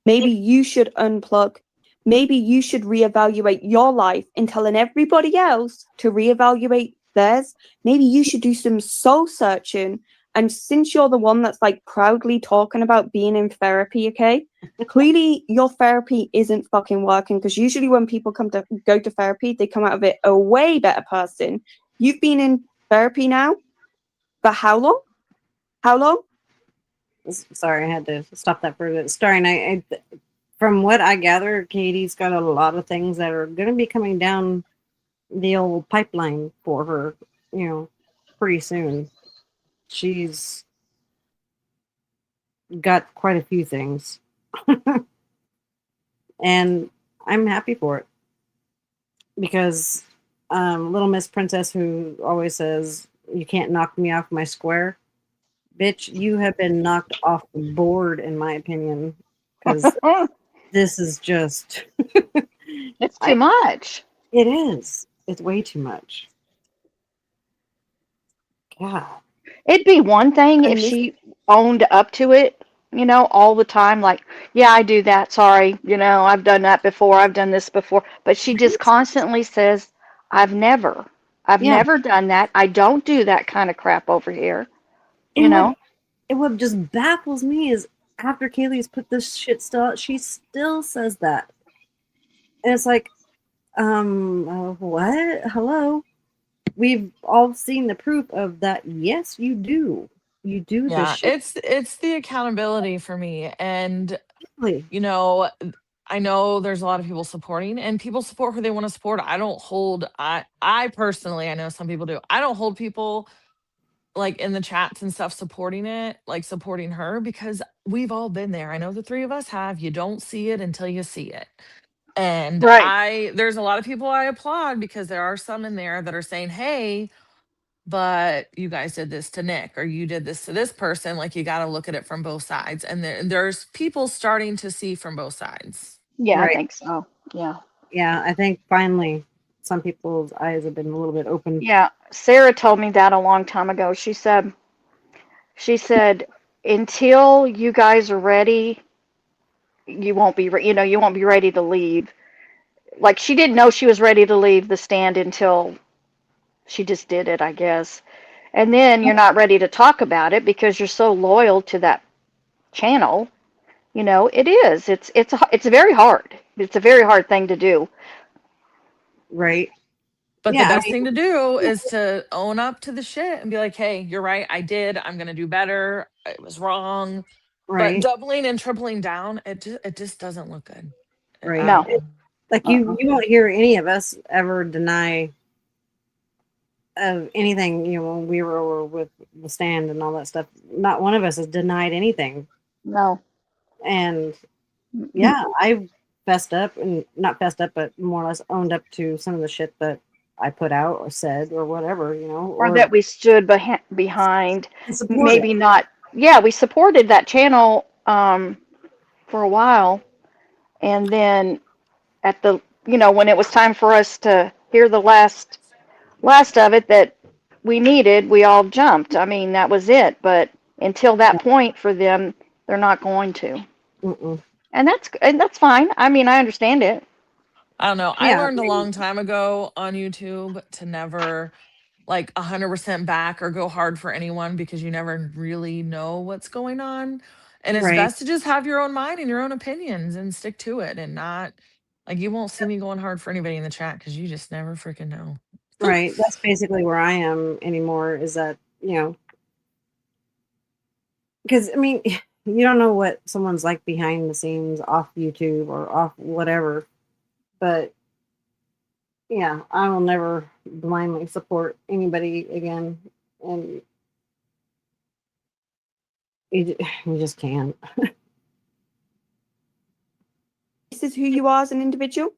Maybe you should unplug. Maybe you should reevaluate your life and telling everybody else to reevaluate theirs. Maybe you should do some soul searching And since you're the one that's like proudly talking about being in therapy, okay, clearly your therapy isn't fucking working, because usually when people go to therapy, they come out of it a way better person. You've been in therapy now for how long? How long? Sorry, I had to stop that for a bit. Starry Night. From what I gather, Katie's got a lot of things that are going to be coming down the old pipeline for her, pretty soon. She's got quite a few things. And I'm happy for it. Because Little Miss Princess, who always says, you can't knock me off my square, bitch, you have been knocked off the board, in my opinion. Because this is just... It's too much. It is. It's way too much. God. It'd be one thing And if this, she owned up to it, all the time, like, yeah, I do that. Sorry, I've done that before. I've done this before. But she just Right? constantly says, I've never Yeah. done that. I don't do that kind of crap over here, you And know? what just baffles me is after Kaylee's put this shit still out, she still says that. And it's like, what? Hello? We've all seen the proof of that. Yes, you do. You do this Yeah, shit. it's the accountability for me. And Really. you know, I know there's a lot of people supporting, and people support who they want to support. I don't hold I personally, I know some people do. I don't hold people like in the chats and stuff supporting it, like supporting her, because we've all been there. I know the three of us have. You don't see it until you see it. And Right. there's a lot of people I applaud, because there are some in there that are saying, "Hey, but you guys did this to Nick, or you did this to this person." Like, you got to look at it from both sides. And there's people starting to see from both sides. Yeah, I Right. think so. Yeah. Yeah, I think finally some people's eyes have been a little bit open. Yeah. Sarah told me that a long time ago. She said, until you guys are ready, you won't be, you won't be ready to leave. Like, she didn't know she was ready to leave the stand until she just did it, I guess. And then you're not ready to talk about it because you're so loyal to that channel. It is. It's very hard. It's a very hard thing to do. Right. But the Yeah, I best mean, thing to do is to own up to the shit and be like, "Hey, you're right. I did. I'm going to do better. It was wrong." But right, doubling and tripling down, it just doesn't look good at right. No. all. Like Uh-uh. you won't hear any of us ever deny of anything, when we were with the stand and all that stuff. Not one of us has denied anything. No. And Mm-mm. yeah, I fessed up, and not fessed up, but more or less owned up to some of the shit that I put out or said or whatever, Or or that we stood behind. support it. Maybe not. Yeah, we supported that channel for a while, and then at the when it was time for us to hear the last of it that we needed, we all jumped. I mean, that was it. But until that Yeah. point for them, they're not going to. Mm-mm. And that's fine. I mean, I understand it. I don't know. I Yeah, learned a long time ago on YouTube to never like 100% back or go hard for anyone, because you never really know what's going on. And it's right, best to just have your own mind and your own opinions and stick to it, and not like, you won't see me going hard for anybody in the chat, because you just never freaking know. right. That's basically where I am anymore. Is that because I mean, you don't know what someone's like behind the scenes, off YouTube or off whatever. But yeah, I will never blindly support anybody again, and you just can't. this is who you are as an individual.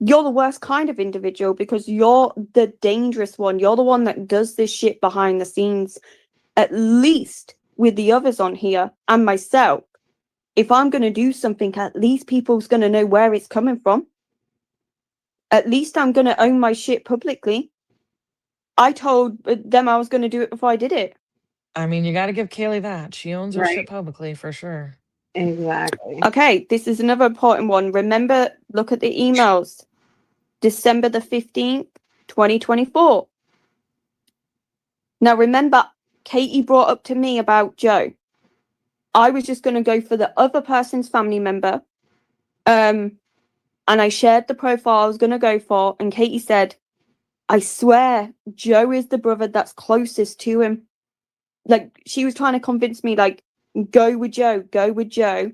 You're the worst kind of individual, because you're the dangerous one. You're the one that does this shit behind the scenes. At least with the others on here and myself, if I'm going to do something, at least people's going to know where it's coming from. At least I'm going to own my shit publicly. I told them I was going to do it before I did it. I mean, you got to give Kaylee that. She owns her shit Right. publicly for sure. Exactly. Okay, this is another important one. Remember, look at the emails. December the 15th, 2024. Now, remember, Katie brought up to me about Joe, I was just going to go for the other person's family member. And I shared the profile I was going to go for. And Katie said, I swear, Joe is the brother that's closest to him. Like, she was trying to convince me, like, go with Joe, go with Joe.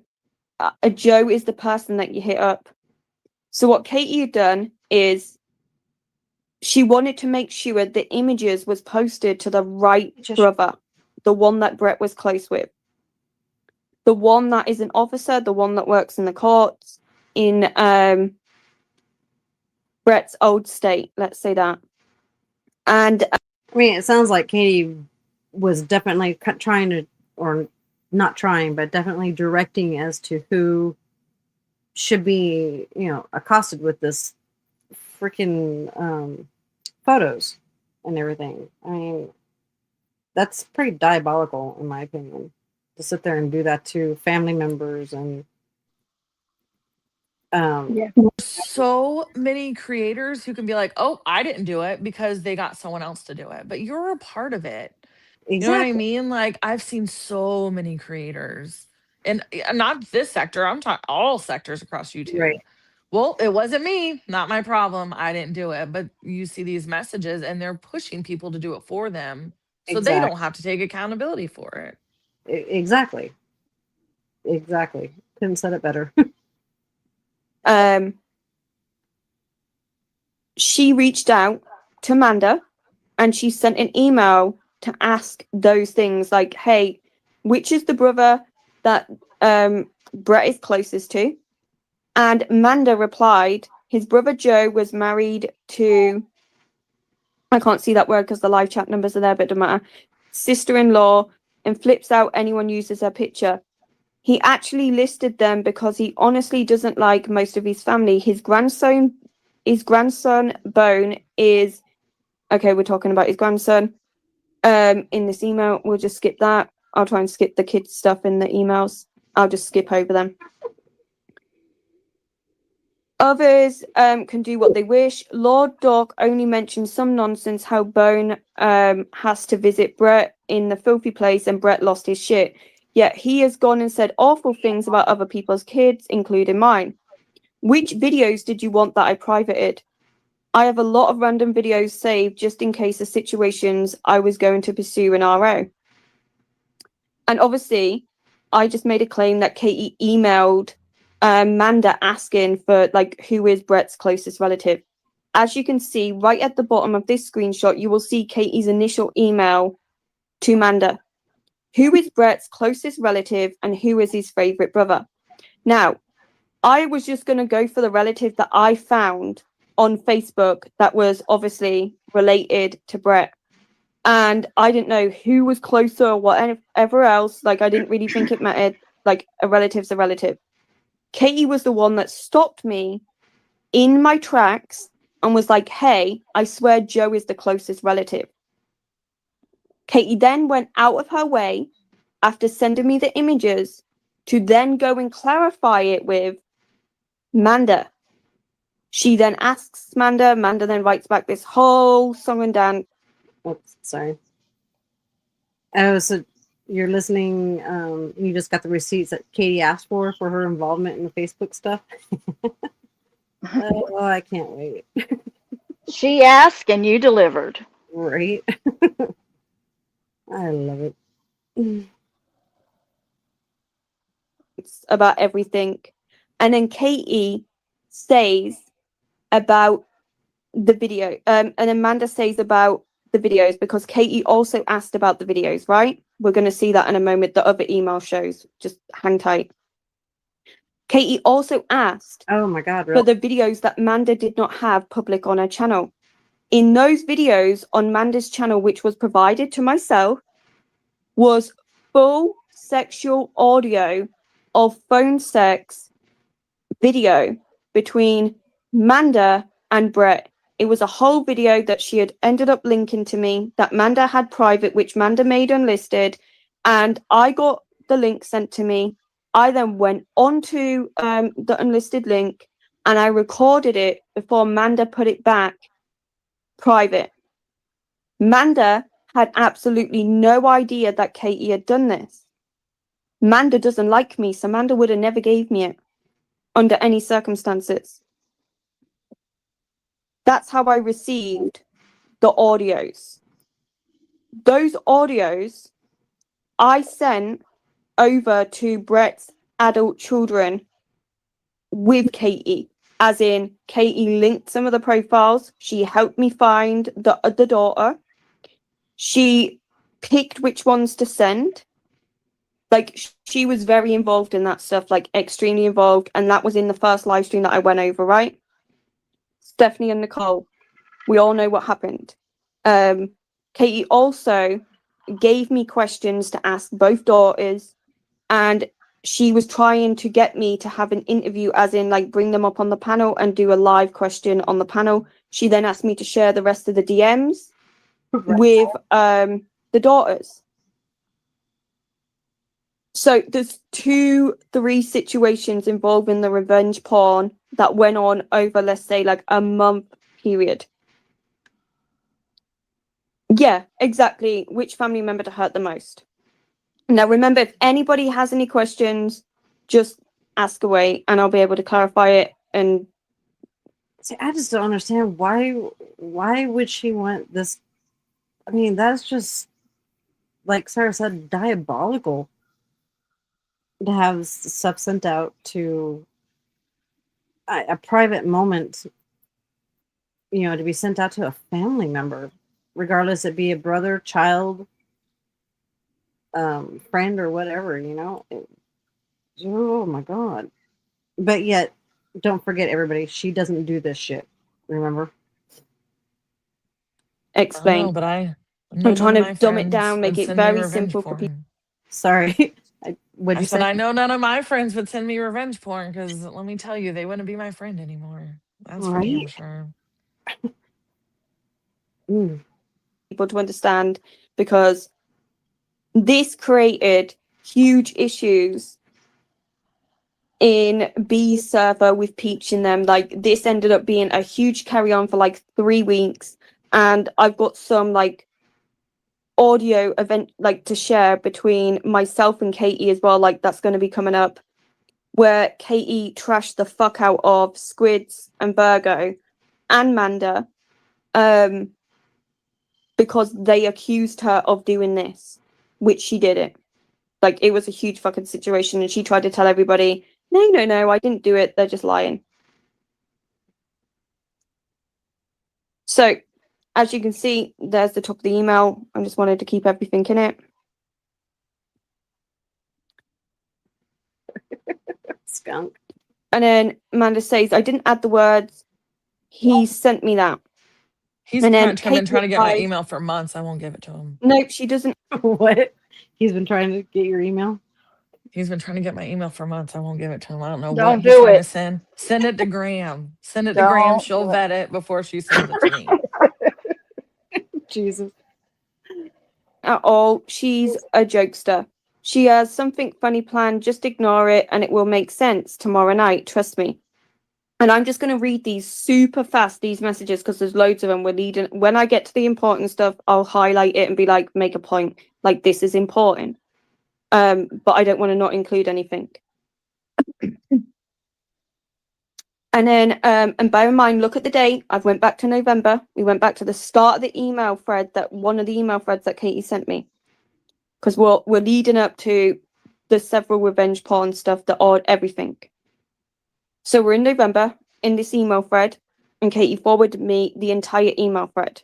Joe is the person that you hit up. So what Katie had done is she wanted to make sure the images was posted to the right brother, the one that Brett was close with, the one that is an officer, the one that works in the courts in Brett's old state, let's say that. And I mean, it sounds like Katie was definitely trying to, or not trying, but definitely directing as to who should be, accosted with this freaking photos and everything. I mean, that's pretty diabolical, in my opinion, to sit there and do that to family members and. Yeah. So many creators who can be like, oh, I didn't do it because they got someone else to do it, but you're a part of it. You know what I Exactly. mean? Like, I've seen so many creators, and not this sector, I'm talking all sectors across YouTube. Right. Well, it wasn't me, not my problem. I didn't do it. But you see these messages and they're pushing people to do it for them so they Exactly. don't have to take accountability for it. Exactly. Exactly. Couldn't said it better. she reached out to Amanda and she sent an email to ask those things like, hey, which is the brother that Brett is closest to? And Amanda replied, his brother Joe was married to, I can't see that word because the live chat numbers are there, but it doesn't matter, sister-in-law, and flips out anyone uses her picture. He actually listed them because he honestly doesn't like most of his family. His grandson Bone is, okay, we're talking about his grandson in this email. We'll just skip that. I'll try and skip the kids stuff in the emails. I'll just skip over them. Others can do what they wish. Lord Doc only mentions some nonsense how Bone has to visit Brett in the filthy place and Brett lost his shit. Yet he has gone and said awful things about other people's kids, including mine. Which videos did you want that I privated? I have a lot of random videos saved just in case of situations I was going to pursue an RO. And obviously, I just made a claim that Katie emailed Amanda asking for, like, who is Brett's closest relative. As you can see, right at the bottom of this screenshot, you will see Katie's initial email to Amanda. Who is Brett's closest relative and who is his favorite brother? Now, I was just going to go for the relative that I found on Facebook that was obviously related to Brett. And I didn't know who was closer or whatever else. Like, I didn't really think it mattered. Like, a relative's a relative. Katie was the one that stopped me in my tracks and was like, hey, I swear Joe is the closest relative. Katie then went out of her way after sending me the images to then go and clarify it with Manda. She then asks Manda. Manda then writes back this whole song and dance. Oops, sorry. Oh, so you're listening. You just got the receipts that Katie asked for her involvement in the Facebook stuff. Oh, I can't wait. She asked and you delivered. Right. I love it. It's about everything. And then Katie says about the video. And Amanda says about the videos because Katie also asked about the videos, right? We're going to see that in a moment. The other email shows. Just hang tight. Katie also asked Oh my God, for really? the videos that Manda did not have public on her channel. In those videos on Manda's channel, which was provided to myself, was full sexual audio of phone sex video between Manda and Brett. It was a whole video that she had ended up linking to me that Manda had private, which Manda made unlisted, and I got the link sent to me. I then went onto the unlisted link and I recorded it before Manda put it back private. Manda had absolutely no idea that Katie had done this. Manda doesn't like me, so Manda would have never gave me it under any circumstances. That's how I received the audios. Those audios I sent over to Brett's adult children with Katie, as in Katie linked some of the profiles. She helped me find the daughter. She picked which ones to send. Like, she was very involved in that stuff, like extremely involved. And that was in the first live stream that I went over, right? Stephanie and Nicole, we all know what happened. Katie also gave me questions to ask both daughters, and she was trying to get me to have an interview, as in like bring them up on the panel and do a live question on the panel. She then asked me to share the rest of the DMs with the daughters. So there's 3 situations involving the revenge porn that went on over, let's say, like a month period. Yeah, exactly. Which family member to hurt the most? Now, remember, if anybody has any questions, just ask away and I'll be able to clarify it. And See, I just don't understand why would she want this? I mean, that's just, like Sarah said, diabolical to have stuff sent out to a private moment, to be sent out to a family member, regardless it be a brother, child, friend, or whatever. Oh my god! But yet, don't forget, everybody, she doesn't do this shit. Remember? explain. I know, but I I'm know trying none of to my dumb it friends down, make would it send me very revenge simple for people. porn. Sorry. What'd I you said say? I know none of my friends would send me revenge porn because let me tell you, they wouldn't be my friend anymore. That's for damn Right? sure. Mm. People to understand, because this created huge issues in B's server with Peach in them. Like, this ended up being a huge carry on for like 3 weeks, and I've got some like audio event like to share between myself and Katie as well. Like, that's going to be coming up, where Katie trashed the fuck out of Squids and Virgo and Manda, because they accused her of doing this, which she didn't. Like, it was a huge fucking situation, and she tried to tell everybody, no, I didn't do it. They're just lying. So, as you can see, there's the top of the email. I just wanted to keep everything in it. Skunk. And then Amanda says, I didn't add the words. He sent me that. He's And then been Kate trying to get my replies, email for months. I won't give it to him. nope, she doesn't. What? He's been trying to get your email? He's been trying to get my email for months. I won't give it to him. I don't know what Don't he's do trying to it. send. Send it to Graham. Send it to Graham. Don't She'll do it. vet it before she sends it to me. Jesus. At all. She's a jokester. She has something funny planned. Just ignore it and it will make sense tomorrow night. Trust me. And I'm just going to read these super fast, these messages, because there's loads of them. We're leading. When I get to the important stuff, I'll highlight it and be like, make a point. Like, this is important. But I don't want to not include anything. And then, and bear in mind, look at the date. I've went back to November. We went back to the start of the email thread, that one of the email threads that Katie sent me. Because we're leading up to the several revenge porn stuff, that odd everything. So we're in November in this email thread, and Katie forwarded me the entire email thread.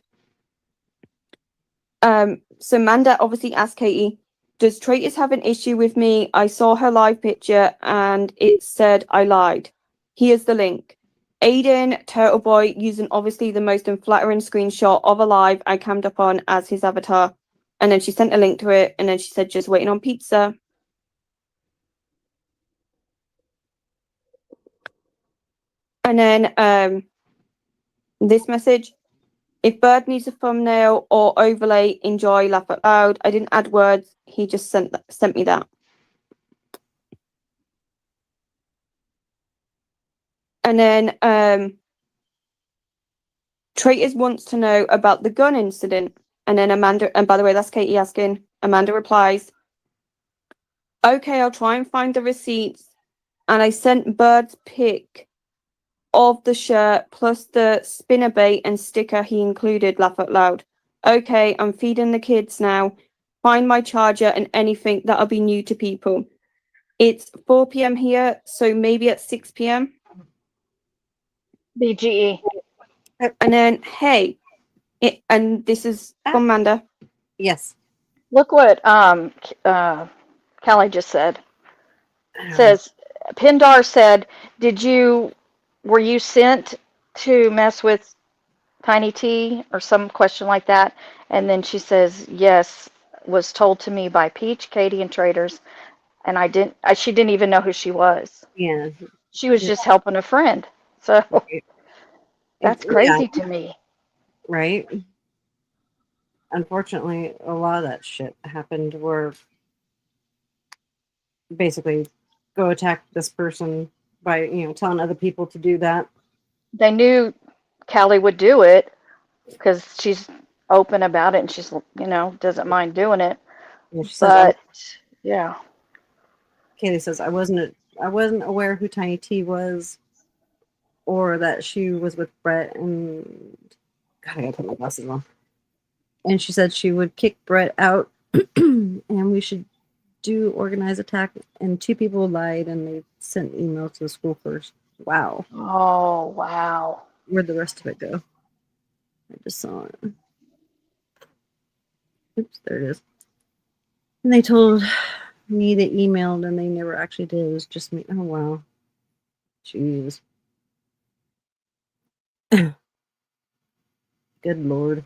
So Manda obviously asked Katie, does Traitors have an issue with me? I saw her live picture and it said I lied. Here's the link. Aiden Turtleboy using obviously the most unflattering screenshot of a live I cammed up on as his avatar. And then she sent a link to it, and then she said, just waiting on pizza. And then this message, if Bird needs a thumbnail or overlay, enjoy, laugh out loud. I didn't add words. He just sent me that. And then Traitors wants to know about the gun incident. And then Amanda, and by the way, that's Katie asking. Amanda replies, okay, I'll try and find the receipts. And I sent Bird's pic of the shirt plus the spinnerbait and sticker he included. Laugh out loud. Okay, I'm feeding the kids now. Find my charger and anything that'll be new to people. It's 4 p.m. here, so maybe at 6 p.m. BGE. And then, hey, and this is from Amanda. Yes. Look what Callie just said. Says Pindar said, were you sent to mess with Tiny T or some question like that? And then she says, yes, was told to me by Peach, Katie, and Traders, and she didn't even know who she was. Yeah. She was just helping a friend. So that's Yeah. crazy to me. Right. Unfortunately, a lot of that shit happened where basically go attack this person by, telling other people to do that. They knew Callie would do it because she's open about it and she's, doesn't mind doing it. And she says, But yeah, Kaylee says, I wasn't aware who Tiny T was or that she was with Brett, and God, I gotta put my glasses on. And she said she would kick Brett out and we should do organized attack, and 2 people lied and they sent emails to the school first. Wow. oh wow. Where'd the rest of it go? I just saw it. Oops, there it is. And they told me they emailed and they never actually did. It was just me. Oh wow. Jeez. Good Lord.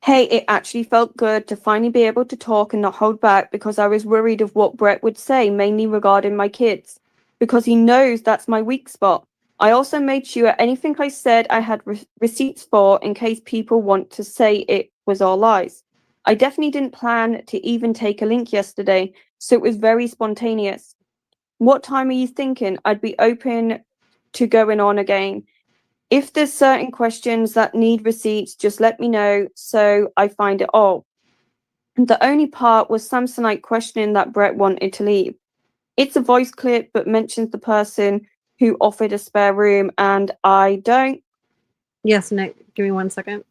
Hey, it actually felt good to finally be able to talk and not hold back because I was worried of what Brett would say, mainly regarding my kids, because he knows that's my weak spot. I also made sure anything I said I had receipts for in case people want to say it was all lies. I definitely didn't plan to even take a link yesterday, so it was very spontaneous. What time are you thinking I'd be open to going on again? If there's certain questions that need receipts, just let me know so I find it all. The only part was Samsonite questioning that Brett wanted to leave. It's a voice clip, but mentions the person who offered a spare room, and I don't. Yes, Nick, give me 1 second.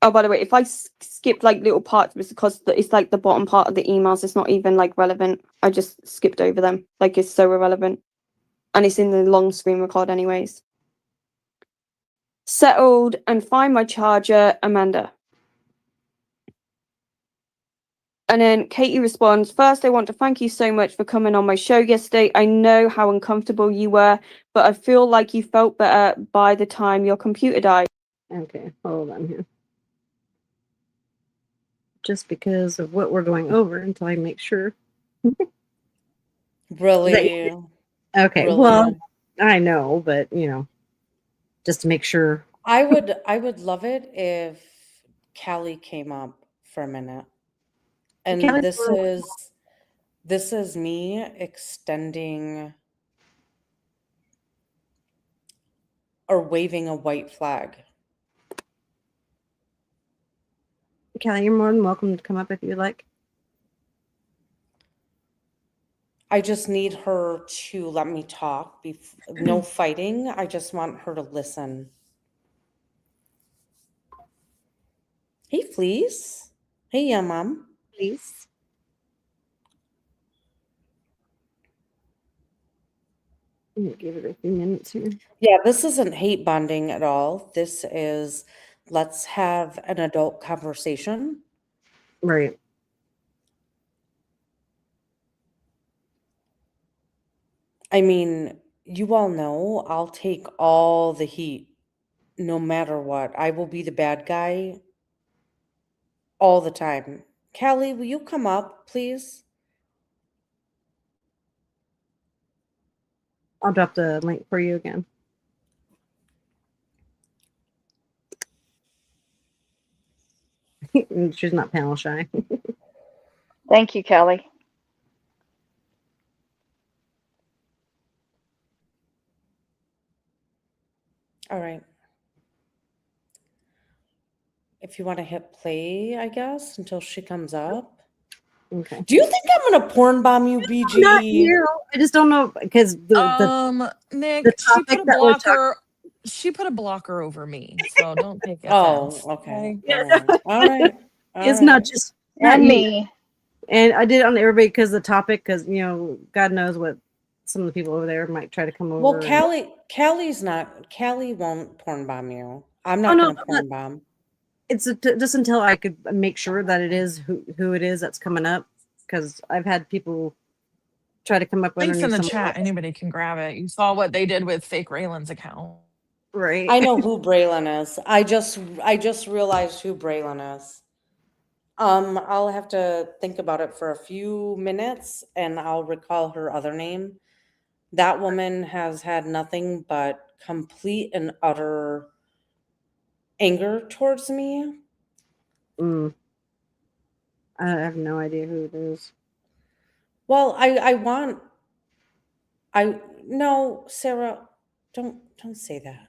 Oh, by the way, if I skip like little parts, it's because it's like the bottom part of the emails. It's not even like relevant. I just skipped over them. Like it's so irrelevant. And it's in the long screen record anyways. Settled and find my charger, Amanda. And then Katie responds, first, I want to thank you so much for coming on my show yesterday. I know how uncomfortable you were, but I feel like you felt better by the time your computer died. Okay, hold on here. Just because of what we're going over until I make sure. Really? Okay, Really? well, I know, but just to make sure. I would love it if Callie came up for a minute. And Kelly, this is me extending or waving a white flag. Kelly, you're more than welcome to come up if you'd like. I just need her to let me talk. No fighting. I just want her to listen. Hey, Fleece. Hey, yeah, Mom. Please. Give it a few minutes here. Yeah, this isn't hate bonding at all. This is let's have an adult conversation. Right. I mean, you all know I'll take all the heat no matter what. I will be the bad guy all the time. Callie, will you come up, please? I'll drop the link for you again. She's not panel shy. Thank you, Kelly. if you want to hit play, I guess, until she comes up. Okay. Do you think I'm gonna porn bomb you, Not BG? you. I just don't know because Nick, the she put topic a that we're talking. blocker. She put a blocker over me, so don't take Oh, offense. okay. Yeah, All right. All it's right. not just not And you. me. And I did it on everybody because the topic, because God knows what some of the people over there might try to come over. Well, Callie won't porn bomb you. I'm not no, gonna porn bomb. it's just until I could make sure that it is who it is that's coming up, because I've had people try to come up Links in underneath the someone chat. Anybody can grab it. You saw what they did with fake Raylan's account. right. I know who Braylon is. I just realized who Braylon is. I'll have to think about it for a few minutes and I'll recall her other name. That woman has had nothing but complete and utter anger towards me. Mm. I have no idea who it is. Well, no, Sarah, don't say that.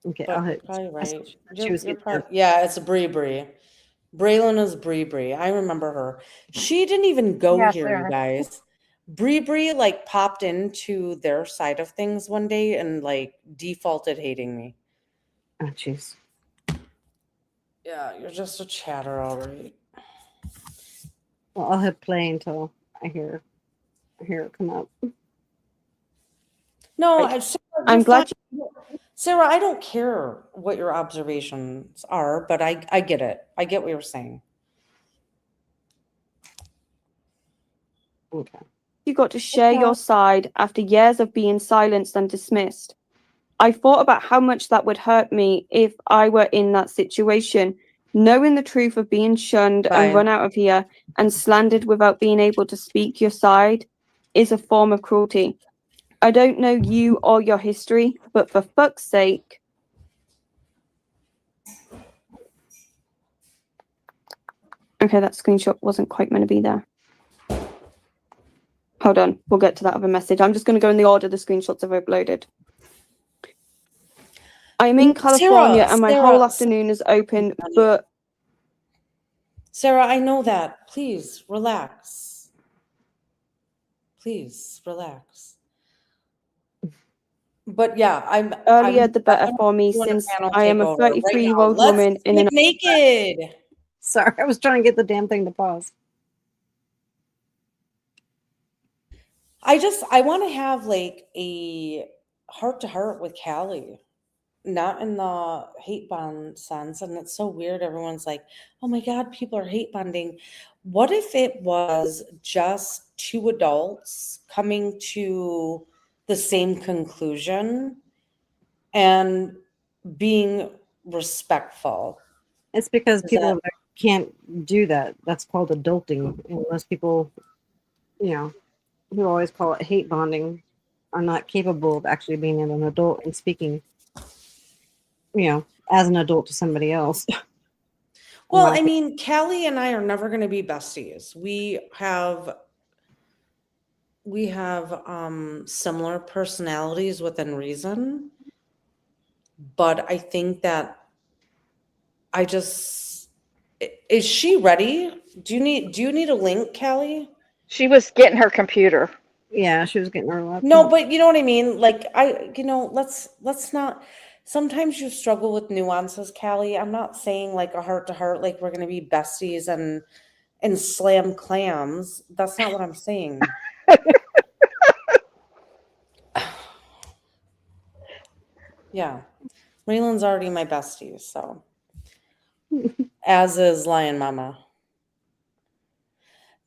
Okay, But I'll you're hit. probably right. She was You're getting probably, yeah, it's Bree. Braylon is Bree. I remember her. She didn't even go Yeah, here, you Sarah. guys. Bree like popped into their side of things one day and like defaulted hating me. Oh, jeez. Yeah, you're just a chatter, all right. Well, I'll hit play until I hear it come up. No, Right. Sarah, I'm you're glad fine. Sarah, I don't care what your observations are, but I get it. I get what you're saying. Okay. you got to share your side after years of being silenced and dismissed. I thought about how much that would hurt me if I were in that situation. Knowing the truth of being shunned Bye. and run out of here and slandered without being able to speak your side is a form of cruelty. I don't know you or your history, but for fuck's sake. Okay, that screenshot wasn't quite meant to be there. Hold on, we'll get to that other message. I'm just going to go in the order the screenshots have uploaded. I'm in California and my whole afternoon is open, but... Sarah, I know that. Please, relax. Please, relax. But yeah, Earlier, I'm the better for me, doing a since panel I am a takeover right now. 33-year-old Let's woman in an... get naked. Sorry, I was trying to get the damn thing to pause. I want to have like a heart to heart with Callie, not in the hate bond sense. And it's so weird. Everyone's like, oh my God, people are hate bonding. What if it was just two adults coming to the same conclusion and being respectful? It's because Is people that- over there can't do that. That's called adulting. And most people, who always call it hate bonding, are not capable of actually being an adult and speaking, as an adult to somebody else. Well, My I mean, Callie and I are never going to be besties. We have similar personalities within reason, but I think that is she ready? Do you need a link, Callie? She was getting her computer. Yeah, she was getting her laptop. No, but you know what I mean? Like let's not, sometimes you struggle with nuances, Callie. I'm not saying like a heart to heart, like we're gonna be besties and slam clams. That's not what I'm saying. Yeah. Raylan's already my bestie, so as is Lion Mama.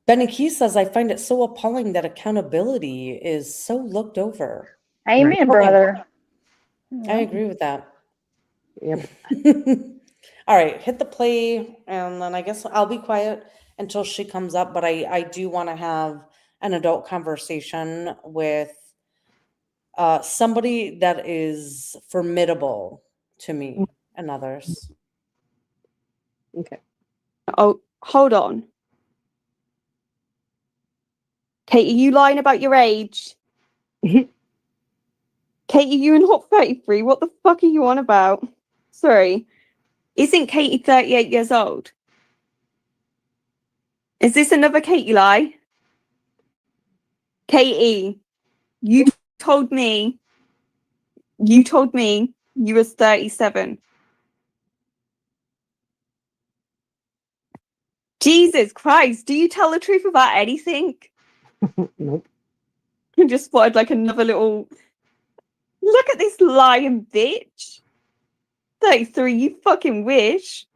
Benny Key says, I find it so appalling that accountability is so looked over. Amen, Okay. brother. I agree with that. Yep. All right, hit the play, and then I guess I'll be quiet until she comes up. But I do want to have an adult conversation with somebody that is formidable to me and others. Okay. Oh, hold on. Katie, you lying about your age? Katie, you not 33? What the fuck are you on about? Sorry. Isn't Katie 38 years old? Is this another Katie lie? Katie, you told me you was 37. Jesus Christ, do you tell the truth about anything? Nope. I just spotted like another little. Look at this lying bitch. 33, you fucking wish.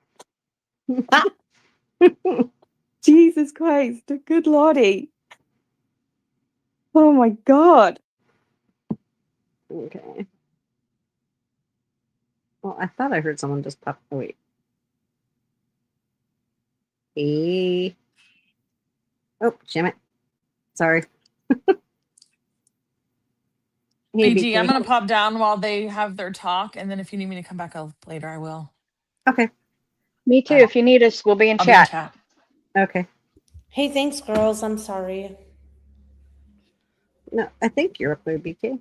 Jesus Christ, good lordy. Oh my god. Okay. Well, I thought I heard someone just pop. Oh, wait. Hey. Oh, damn it. Sorry. Hey, BG, I'm BK. gonna pop down while they have their talk, and then if you need me to come back up later, I will. Okay. Me too. Bye. If you need us, we'll be in I'll be in chat. chat. Okay. Hey, thanks, girls. I'm sorry. No, I think you're up there, BK.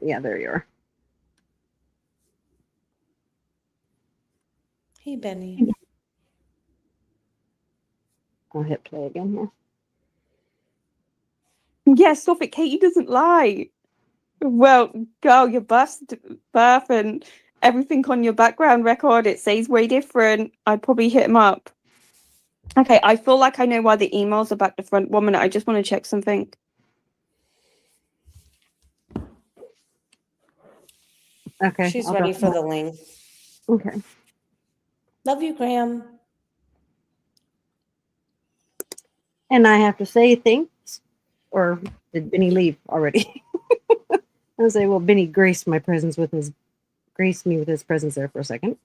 Yeah, there you are. Hey, Benny. I'll hit play again here. Yeah, stop it. Katie doesn't lie. Well, girl, your birth and everything on your background record, it says way different. I'd probably hit him up. Okay, I feel like I know why the emails are back to front. 1 minute, I just want to check something. Okay. She's I'll ready drop for them. the link. Okay. Love you, Graham. And I have to say thanks. Or did Benny leave already? I say, well, Benny graced me with his presence there for a second.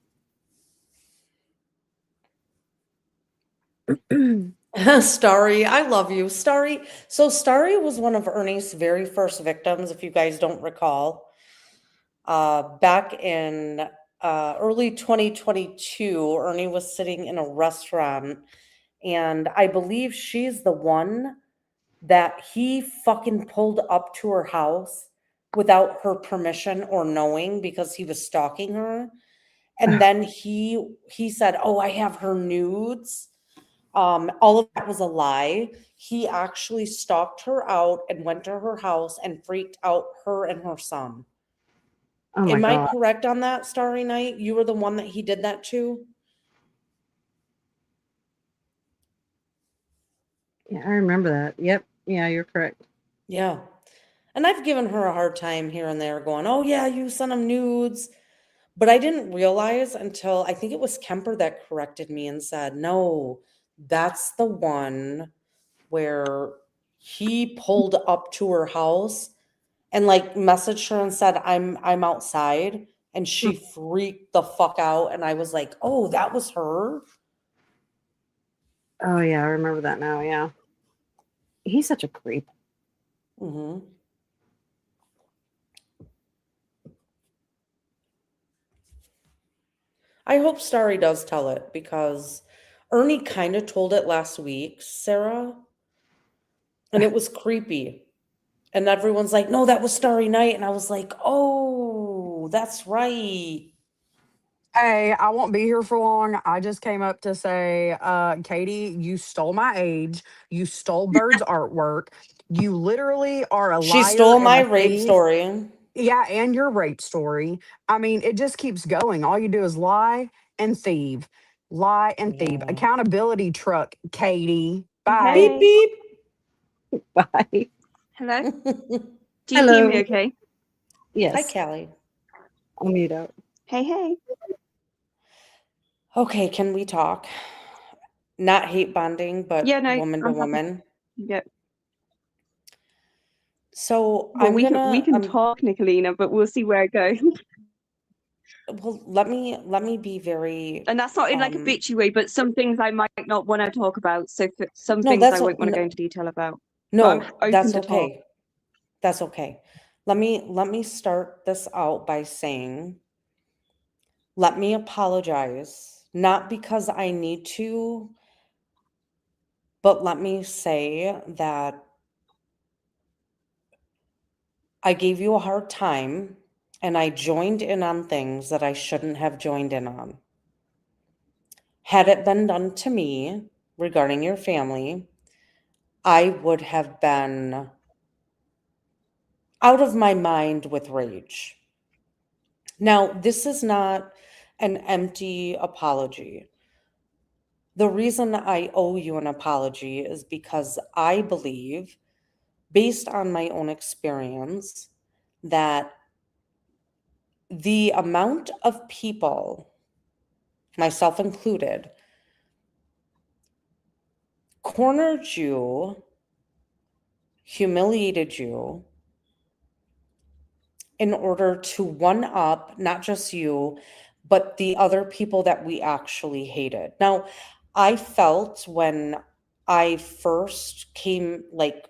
Starry, I love you. Starry. So Starry was one of Ernie's very first victims, if you guys don't recall. Back in early 2022, Ernie was sitting in a restaurant, and I believe she's the one that he fucking pulled up to her house without her permission or knowing because he was stalking her. And then he said, "Oh, I have her nudes." All of that was a lie. He actually stalked her out and went to her house and freaked out her and her son. Oh my Am I God. correct on that, Starry Night? You were the one that he did that to? Yeah, I remember that. Yep. Yeah, you're correct. Yeah. And I've given her a hard time here and there going, "Oh yeah, you sent him nudes." But I didn't realize until I think it was Kemper that corrected me and said, "No, that's the one where he pulled up to her house and like messaged her and said, I'm outside." And she freaked the fuck out. And I was like, "Oh, that was her?" Oh yeah, I remember that now. Yeah. He's such a creep. Hmm. I hope Starry does tell it because Ernie kind of told it last week, Sarah, and it was creepy. And everyone's like, "No, that was Starry Night." And I was like, "Oh, that's right." Hey, I won't be here for long. I just came up to say, Katie, you stole my age. You stole Bird's artwork. You literally are a She liar stole and my a rape thief. story. Yeah, and your rape story. I mean, it just keeps going. All you do is lie and thieve. Lie and thieve. Yeah. Accountability truck, Katie. Bye. Beep, Hey, beep. Bye. hello. Do you hear me Hello. okay? Hi, Yes. Callie. I'll mute out. Hey, hey. Okay, can we talk? Not hate bonding, Yeah, but no, woman to I'm happy. woman. Yeah. So Well, I'm we gonna can talk, Nicolina, but we'll see where it goes. well let me be very And that's not in like a bitchy way, but some things I might not want to talk about. So for some no, things I that's won't want to go no, into detail about. But I'm no, open that's to talk. okay. That's okay. Let me start this out by saying, let me apologize, not because I need to, but let me say that I gave you a hard time and I joined in on things that I shouldn't have joined in on. Had it been done to me regarding your family, I would have been out of my mind with rage. Now, this is not an empty apology. The reason I owe you an apology is because I believe, based on my own experience, that the amount of people, myself included, cornered you, humiliated you in order to one up not just you, but the other people that we actually hated. Now, I felt when I first came, like,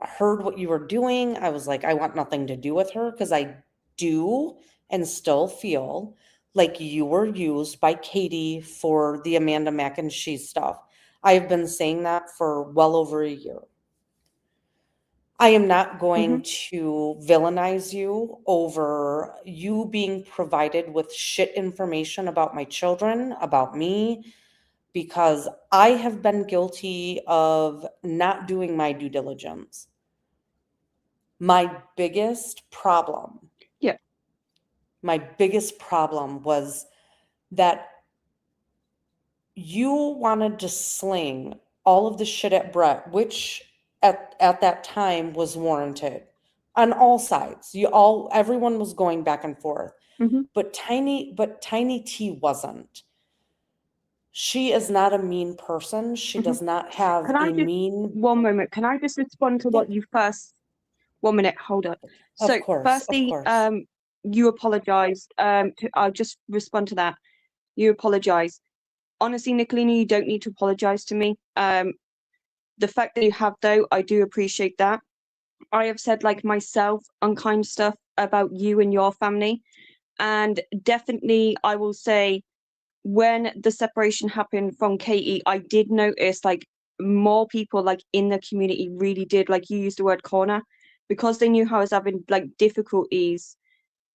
heard what you were doing, I was like, I want nothing to do with her because I do and still feel like you were used by Katie for the Amanda Mac and Cheese stuff. I have been saying that for well over a year. I am not going to villainize you over you being provided with shit information about my children, about me, because I have been guilty of not doing my due diligence. My biggest problem, Yeah. my biggest problem was that you wanted to sling all of the shit at Brett, which at that time was warranted on all sides. Everyone was going back and forth. Mhm. But Tiny T wasn't. She is not a mean person. She Mhm. does not have Can I a just mean. one moment? Can I just respond to Yeah, what you first? 1 minute, hold up. of So, course, of firstly, course. you apologized. I'll just respond to that. You apologize. Honestly, Nicolina, you don't need to apologize to me. The fact that you have, though, I do appreciate that. I have said, like, myself, unkind stuff about you and your family. And definitely, I will say, when the separation happened from Katie, I did notice, like, more people, like, in the community really did, like, you used the word corner, because they knew how I was having, like, difficulties.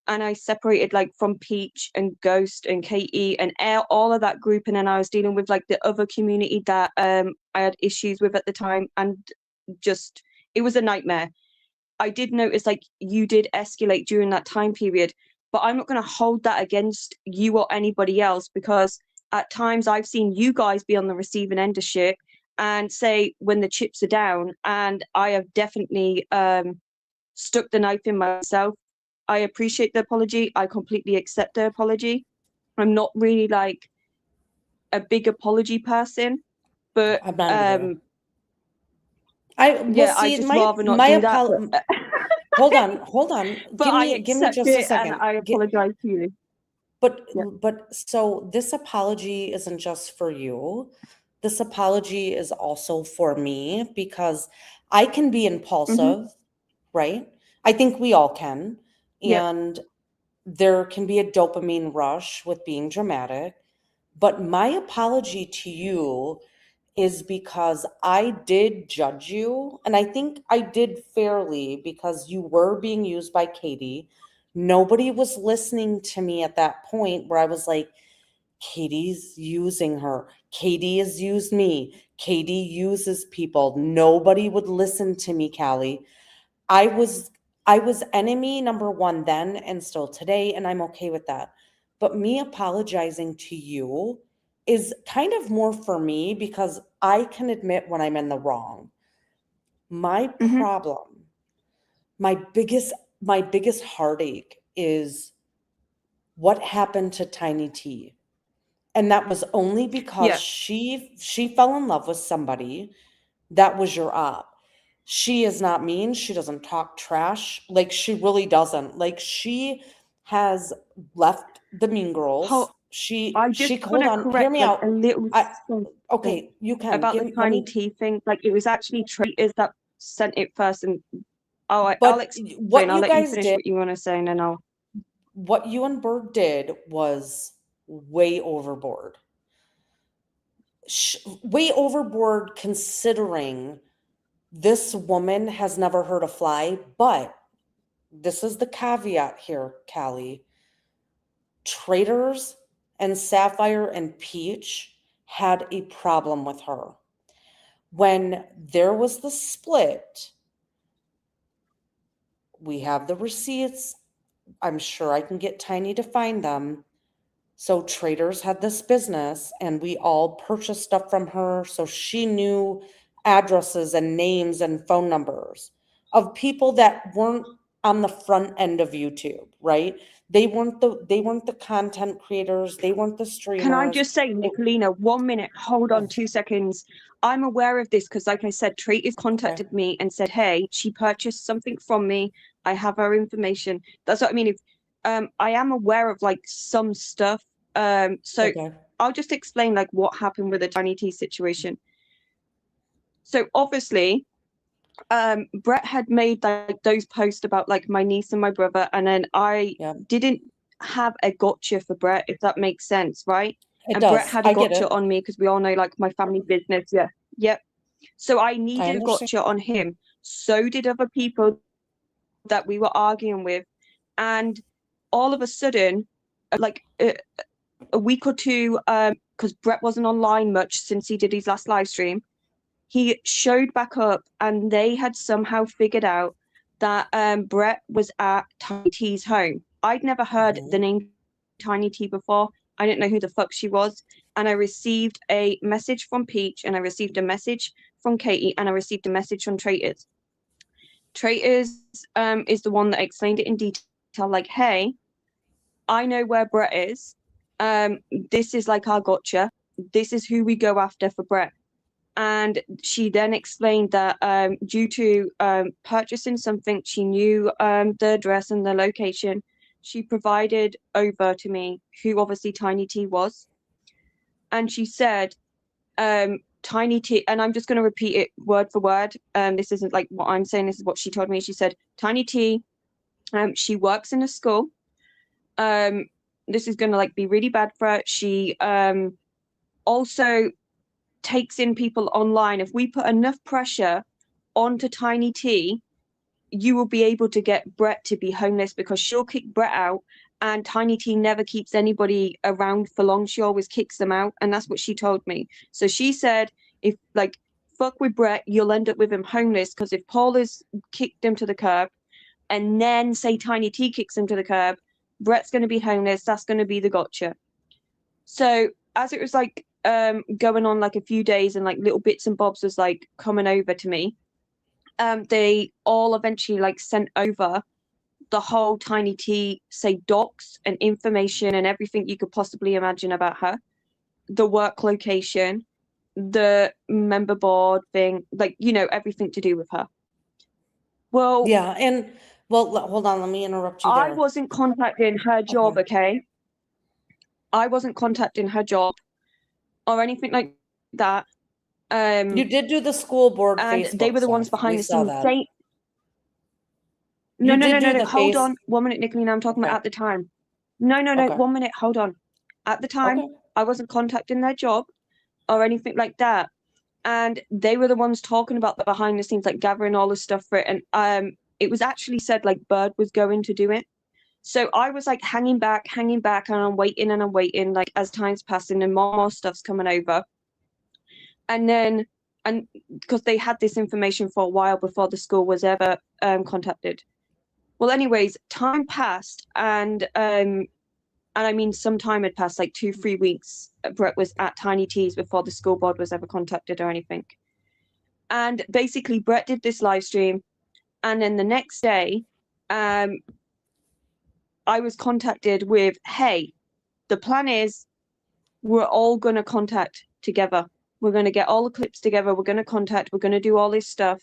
And I separated, like, from Peach and Ghost and Katie and all of that group. And then I was dealing with, like, the other community that I had issues with at the time. And just, it was a nightmare. I did notice, like, you did escalate during that time period, but I'm not going to hold that against you or anybody else, because at times I've seen you guys be on the receiving end of shit and say when the chips are down, and I have definitely stuck the knife in myself. I appreciate the apology. I completely accept the apology. I'm not really like a big apology person, but I'm not either. Well, yeah, I see, just rather not do that. But hold on. but I Give me accept just a it and second. I apologize to you. But Yeah. so this apology isn't just for you. This apology is also for me because I can be impulsive, right? I think we all can. Yep. And there can be a dopamine rush with being dramatic. But my apology to you is because I did judge you, and I think I did fairly because you were being used by Katie. Nobody was listening to me at that point where I was like, Katie's using her. Katie has used me. Katie uses people. Nobody would listen to me, Callie. I was I was enemy number one then and still today, and I'm okay with that. But me apologizing to you is kind of more for me because I can admit when I'm in the wrong. My Mhm. problem, my biggest heartache is what happened to Tiny T. And that was only because Yeah. she fell in love with somebody that was your op. She is not mean. She doesn't talk trash. Like, she really doesn't. Like, she has left the Mean Girls. Ho I just She want hold to on. Hear correct me like out. a little I something okay, you can. about Give the me let tiny me T thing. Like it was actually traitors that sent it first, and I'll but explain. what I'll you let you guys finish did, what you want to say, and then I'll. what you and Bird did was way overboard. Way overboard considering this woman has never heard a fly, but this is the caveat here, Callie. Traders and Sapphire and Peach had a problem with her. When there was the split, we have the receipts. I'm sure I can get Tiny to find them. So Traders had this business and we all purchased stuff from her. So she knew addresses and names and phone numbers of people that weren't on the front end of YouTube, right? They weren't the content creators, they weren't the Can I streamers. just say, Nicolina, 1 minute, hold on 2 seconds. I'm aware of this because, like I said, Traders contacted me and said, hey, she purchased something from me. I have her information. That's what I mean. If I am aware of like some stuff. So Okay. I'll just explain like what happened with the Tiny T situation. So obviously, Brett had made like those posts about like my niece and my brother, and then I didn't have a gotcha for Brett, if that makes sense, right? It And does. Brett had a I get gotcha it. on me because we all know like my family business. Yeah. Yep. So I needed a understand. gotcha on him. So did other people that we were arguing with. And all of a sudden, like a week or two, because Brett wasn't online much since he did his last live stream, he showed back up and they had somehow figured out that Brett was at Tiny T's home. I'd never heard the name Tiny T before. I didn't know who the fuck she was. And I received a message from Peach and I received a message from Katie and I received a message from Traitors. Traitors is the one that explained it in detail, like, hey, I know where Brett is. This is like our gotcha. This is who we go after for Brett. And she then explained that due to purchasing something, she knew the address and the location. She provided over to me who obviously Tiny T was. And she said, Tiny T, and I'm just going to repeat it word for word. This isn't like what I'm saying, this is what she told me. She said, Tiny T, she works in a school. This is going to like be really bad for her. She also takes in people online. If we put enough pressure onto Tiny T, you will be able to get Brett to be homeless because she'll kick Brett out, and Tiny T never keeps anybody around for long. She always kicks them out, and that's what she told me. So she said, if like fuck with Brett, you'll end up with him homeless, because if Paul has kicked him to the curb and then say Tiny T kicks him to the curb, Brett's going to be homeless. That's going to be the gotcha. So as it was like going on like a few days and like little bits and bobs was like coming over to me, they all eventually like sent over the whole Tiny T, say, docs and information and everything you could possibly imagine about her, the work location, the member board thing, like, you know, everything to do with her. Well, Yeah, and well, hold on, let me interrupt you I there. wasn't contacting her job, okay? I wasn't contacting her job or anything like that. You did do the school board And Facebook they were the ones stuff. behind We the saw scenes that. saying, no, You no, did no, no, do no, the hold face. on. 1 minute, Nicolina, I'm talking Okay. about at the time. No, no, no, Okay. 1 minute, hold on. At the time, Okay. I wasn't contacting their job or anything like that. And they were the ones talking about the behind the scenes, like gathering all the stuff for it. And it was actually said like Bird was going to do it. So I was like hanging back, and I'm waiting, like as time's passing and more stuff's coming over. And then, and because they had this information for a while before the school was ever contacted. Well, anyways, time passed, and I mean, some time had passed, like 2-3 weeks. Brett was at Tiny T's before the school board was ever contacted or anything. And basically, Brett did this live stream, and then the next day, I was contacted with, "Hey, the plan is we're all gonna contact together. We're gonna get all the clips together. We're gonna contact. We're gonna do all this stuff."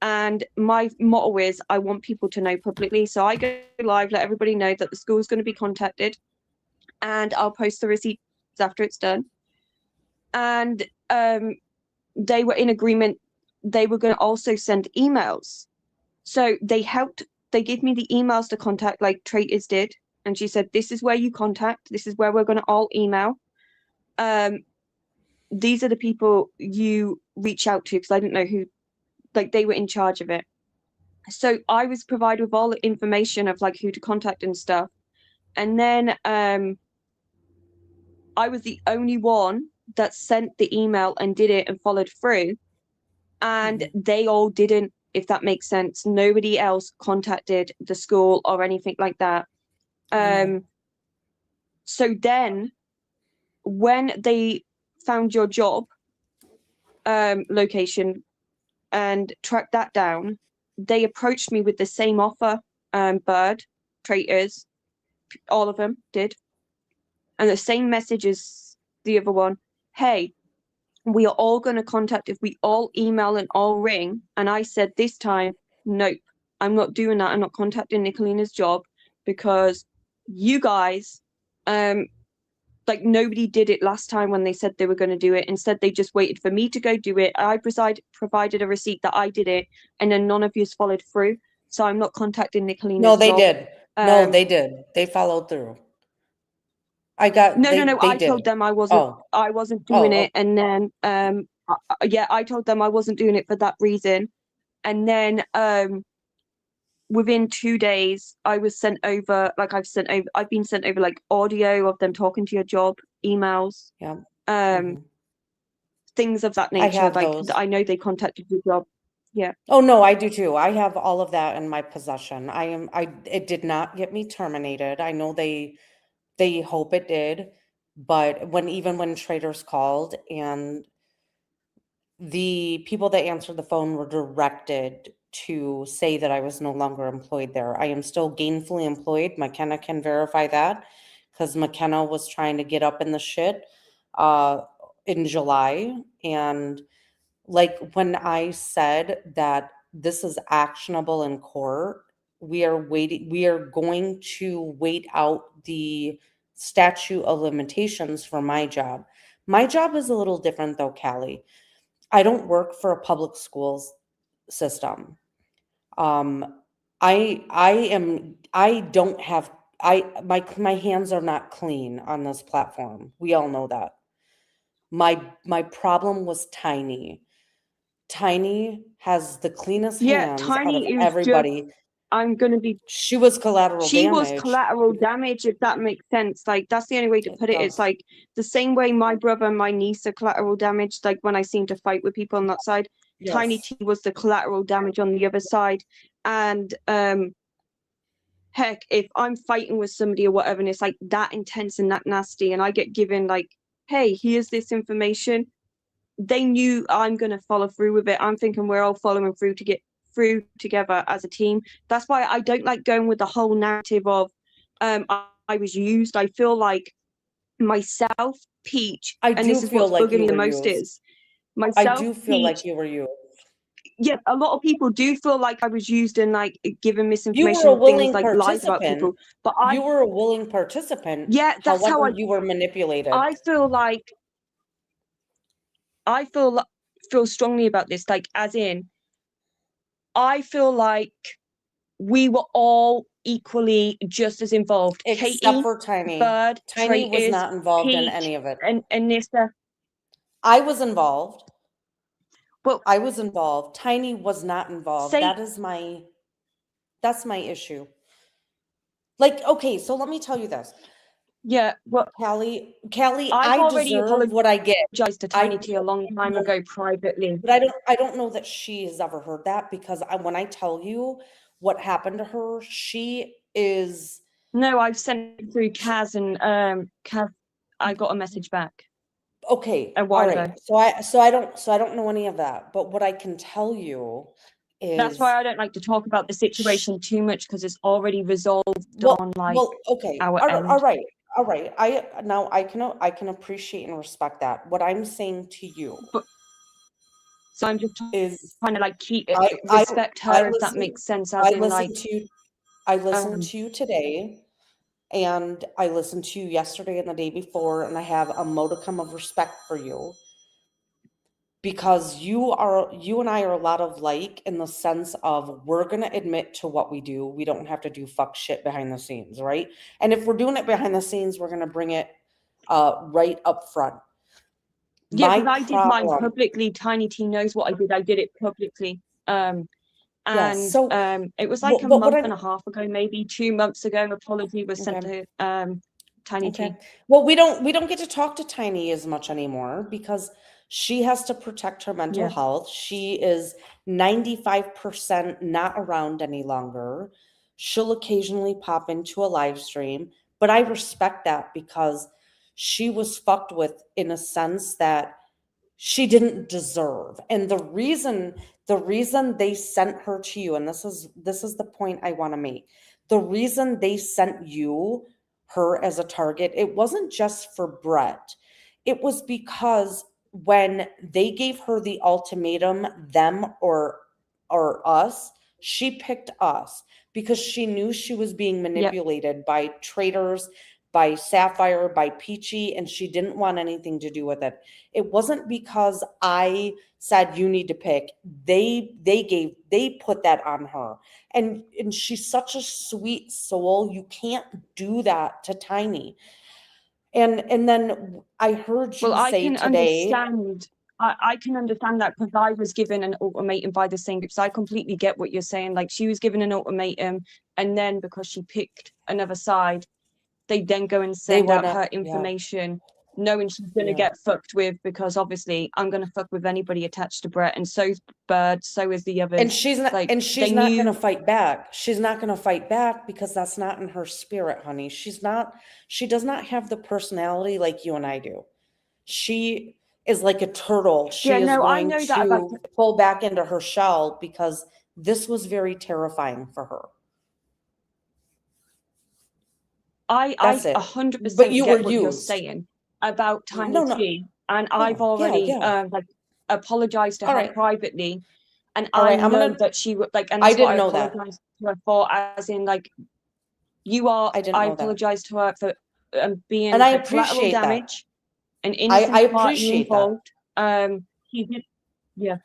And my motto is, I want people to know publicly. So I go live, let everybody know that the school's going to be contacted, and I'll post the receipts after it's done. And they were in agreement. They were going to also send emails. So they gave me the emails to contact, like Traitors did. And she said, this is where you contact. This is where we're going to all email. These are the people you reach out to, because I didn't know who, like they were in charge of it. So I was provided with all the information of like who to contact and stuff. And then I was the only one that sent the email and did it and followed through. And they all didn't, if that makes sense. Nobody else contacted the school or anything like that. So then when they found your job location and tracked that down, they approached me with the same offer. Bird, Traitors, all of them did. And the same message as the other one. Hey, we are all going to contact if we all email and all ring. And I said this time, nope, I'm not doing that. I'm not contacting Nicolina's job because you guys, like nobody did it last time when they said they were going to do it. Instead, they just waited for me to go do it. I provided a receipt that I did it, and then none of you followed through. So I'm not contacting Nicolina's No, they job. did. No, they did. They followed through. I got No. They I did. told them I wasn't doing it, and then yeah, I told them I wasn't doing it for that reason, and then within 2 days I was sent over, like I've been sent over like audio of them talking to your job, emails, Yeah. things of that I nature. have Like those. I know they contacted your job. Yeah. Oh no, I do too. I have all of that in my possession. It did not get me terminated. I know they hope it did, but even when Traders called and the people that answered the phone were directed to say that I was no longer employed there. I am still gainfully employed. McKenna can verify that because McKenna was trying to get up in the shit in July. And like when I said that this is actionable in court, we are going to wait out the statute of limitations for my job. My job is a little different though, Callie. I don't work for a public schools system. I don't have, my hands are not clean on this platform. We all know that. My problem was Tiny. Tiny has the cleanest Yeah, hands out of Tiny is just, everybody. I'm gonna be She was collateral she was damage. collateral damage, if that makes sense. Like that's the only way to put it. It's like the same way my brother and my niece are collateral damage, like when I seem to fight with people on that side. Tiny Yes. T was the collateral damage on the other side. And heck, if I'm fighting with somebody or whatever and it's like that intense and that nasty and I get given like, hey, here's this information, they knew I'm going to follow through with it. I'm thinking we're all following through to get through together as a team. That's why I don't like going with the whole narrative of I was used. I feel like myself, Peach, I and do this is feel what's like bugging you me the were most used. is I myself, do feel Peach. like you were used. Yeah, a lot of people do feel like I was used and like given You misinformation were a and things willing like lies about people. participant. But You were a willing participant. yeah, that's how However, you were manipulated. I feel like I feel strongly about this. Like, as in, I feel like we were all equally just as involved. Except Katie, for Tiny. Bird, Tiny was Traitors, not involved in Peach, any of it. and Nissa. I was involved. Well, I was involved. Tiny was not involved. say That's my issue. Like, okay, so let me tell you this. yeah. Well, Callie, I've I already deserve what I get. apologized to Tiny T a long time ago privately. But I don't know that she has ever heard that because when I tell you what happened to her, she is No, I've sent it through Kaz and Kaz. I got a message back. okay. A while All right. ago. So I don't know any of that. But what I can tell you is That's why I don't like to talk about the situation too much because it's already resolved on like okay. our end. All right. I can appreciate and respect that. What I'm saying to you So I'm just is trying to like keep it, I respect her, if that makes sense. As I in like listened to you today, and I listened to you yesterday and the day before, and I have a modicum of respect for you because you and I are a lot of like in the sense of we're gonna admit to what we do. We don't have to do fuck shit behind the scenes, right? And if we're doing it behind the scenes, we're gonna bring it right up front. yeah, because I did mine publicly. Tiny T knows what I did. I did it publicly. And so it was like a what month I and a half ago, maybe 2 months ago, an apology was sent okay. to Tiny Okay. T. Well, we don't get to talk to Tiny as much anymore because she has to protect her mental Yeah. health. She is 95% not around any longer. She'll occasionally pop into a live stream, but I respect that because she was fucked with in a sense that she didn't deserve. And the reason they sent her to you, and this is the point I want to make. The reason they sent you her as a target, it wasn't just for Brett. It was because when they gave her the ultimatum, them or us, she picked us because she knew she was being Yep. manipulated by traitors, by Sapphire, by Peachy, and she didn't want anything to do with it. It wasn't because I said you need to pick. They put that on her. And she's such a sweet soul. You can't do that to Tiny. And then I heard Well, you I say can today, understand. I can understand that because I was given an ultimatum by the same group. So I completely get what you're saying. Like she was given an ultimatum, and then because she picked another side, they then go and they send went out her up, yeah, information, knowing she's gonna yeah. get fucked with because obviously I'm gonna fuck with anybody attached to Brett, and so's Bird, so is the And others. she's not Like and they she's not going to knew. fight back. She's not going to fight back because that's not in her spirit, honey. She does not have the personality like you and I do. She is like a turtle. Yeah, She is no, I going know that about. to pull back into her shell because this was very terrifying for her. I That's it. But 100% you were get what you're used. saying about Tiny No, no. T, and Yeah, I've yeah, already yeah. like apologized to All her right. privately, and All I right. know that she would like, and I that's what I didn't know that. apologized to her for, as in like you are. I didn't I know that. apologized to her for being And I like collateral appreciate that. damage, an I innocent party appreciate that. involved. He did, yeah.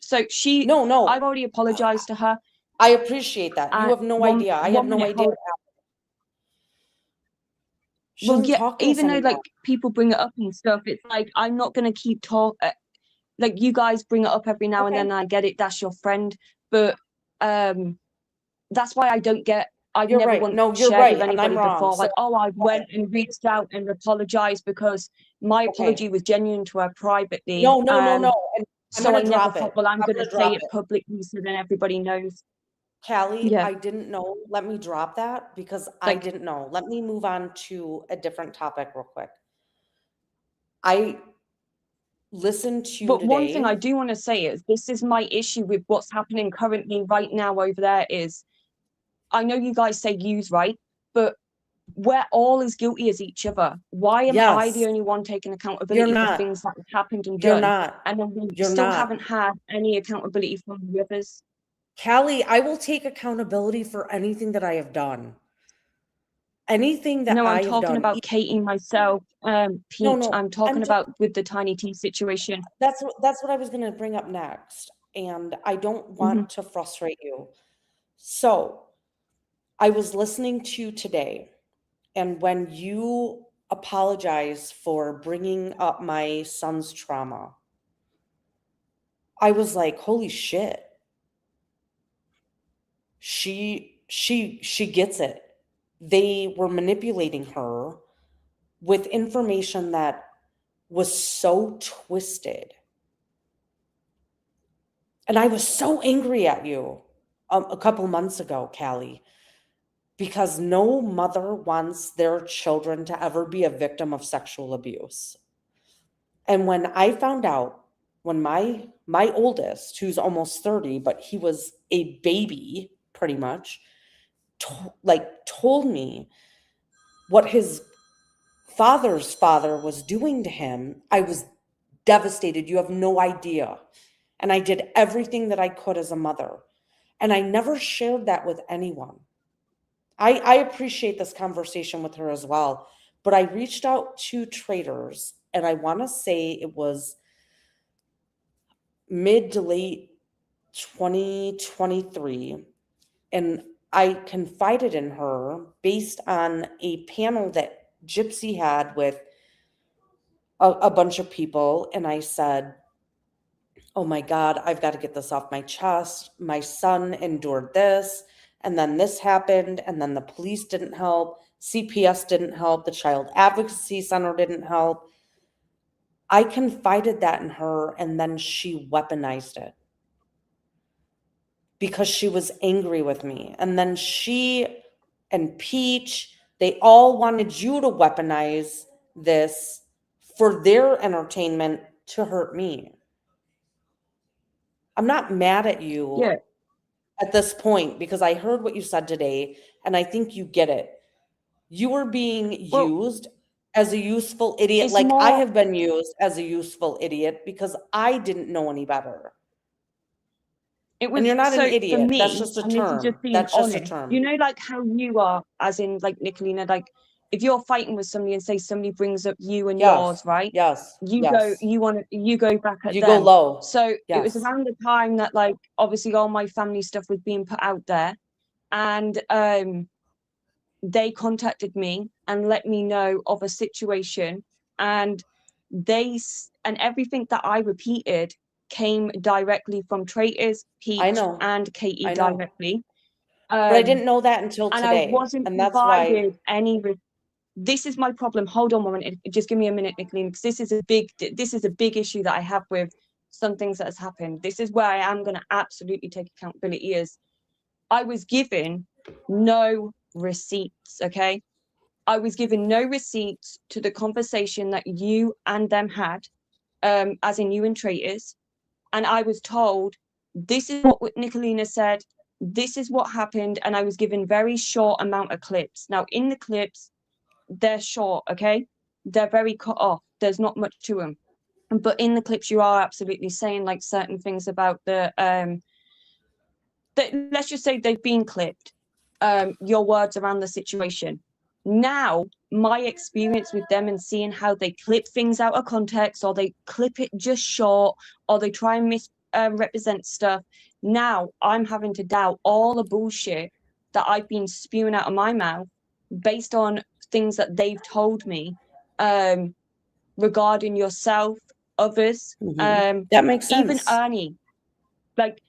So No, I've no. already apologized to her. I appreciate that. You have no One idea. I have one no minute idea. hold. She Well, doesn't yeah. talk to us Even though anymore. like people bring it up and stuff, it's like I'm not gonna keep talking. Like you guys bring it up every now and Okay. then. I get it. That's your friend, but that's why I don't get. I've You're never right. once No, you're shared right. with And I'm anybody wrong. before, So, like, oh, I went and reached out and apologized because my okay. apology was genuine to her privately. No, no, no, no. And I'm So going I to never drop it. thought, well, I'm I'm going going to to say drop it it. publicly so then everybody knows. Callie, Yeah, I didn't know. Let me drop that because I like, didn't know. Let me move on to a different topic real quick. I listened to you but one thing I today. do want to say is this is my issue with what's happening currently right now over there is I know you guys say use right, but we're all as guilty as each other. Why am I the Yes, only one taking you're accountability for not. things that have happened and You're done? not. And then we You're still not. haven't had any accountability from the others. Callie, I will take accountability for anything that I have done. Anything that No, I'm I have talking done. about Katie, myself, No, Peach. no. I'm talking I'm about with the Tiny T situation. That's what I was going to bring up next, and I don't Hmm. want to frustrate you. So, I was listening to you today, and when you apologize for bringing up my son's trauma, I was like, "Holy shit. She gets it." They were manipulating her with information that was so twisted. And I was so angry at you a couple months ago, Callie, because no mother wants their children to ever be a victim of sexual abuse. And when I found out, when my oldest, who's almost 30, but he was a baby pretty much, told me what his father's father was doing to him, I was devastated. You have no idea. And I did everything that I could as a mother. And I never shared that with anyone. I appreciate this conversation with her as well. But I reached out to traders, and I want to say it was mid to late 2023. And I confided in her based on a panel that Gypsy had with a bunch of people. And I said, oh my God, I've got to get this off my chest. My son endured this, and then this happened, and then the police didn't help, CPS didn't help, the Child Advocacy Center didn't help. I confided that in her, and then she weaponized it because she was angry with me. And then she and Peach, they all wanted you to weaponize this for their entertainment to hurt me. I'm not mad at you Yeah. at this point because I heard what you said today and I think you get it. You were being Well, used as a useful idiot, it's like I more. have been used as a useful idiot because I didn't know any better. It And was you're not an so for idiot. That's me, just a and this is term. just being That's just a honest. You term. know, like how you are, as in like Nicolina, like if you're fighting with somebody and say somebody brings up you and Yes. yours, right? Yes. You Yes. you go back at You go them. low. So it was Yes. around the time that like obviously all my family stuff was being put out there, and they contacted me and let me know of a situation, and and everything that I repeated came directly from Traitors, I Peach, know. and Katie I know. directly. But I didn't know that until And I today. wasn't And that's why. provided any. This is my problem. Hold on a moment. Just give me a minute, Nicolene, because this is a big issue that I have with some things that has happened. This is where I am going to absolutely take accountability. Is I was given no receipts. Okay, I was given no receipts to the conversation that you and them had, as in you and Traitors. And I was told, this is what Nicolina said, this is what happened, and I was given very short amount of clips. Now, in the clips, they're short, okay? They're very cut off. There's not much to them. But in the clips, you are absolutely saying like certain things about let's just say they've been clipped, your words around the situation. Now, my experience with them and seeing how they clip things out of context, or they clip it just short, or they try and misrepresent stuff. Now, I'm having to doubt all the bullshit that I've been spewing out of my mouth based on things that they've told me, regarding yourself, others, That makes even sense. Ernie. Like,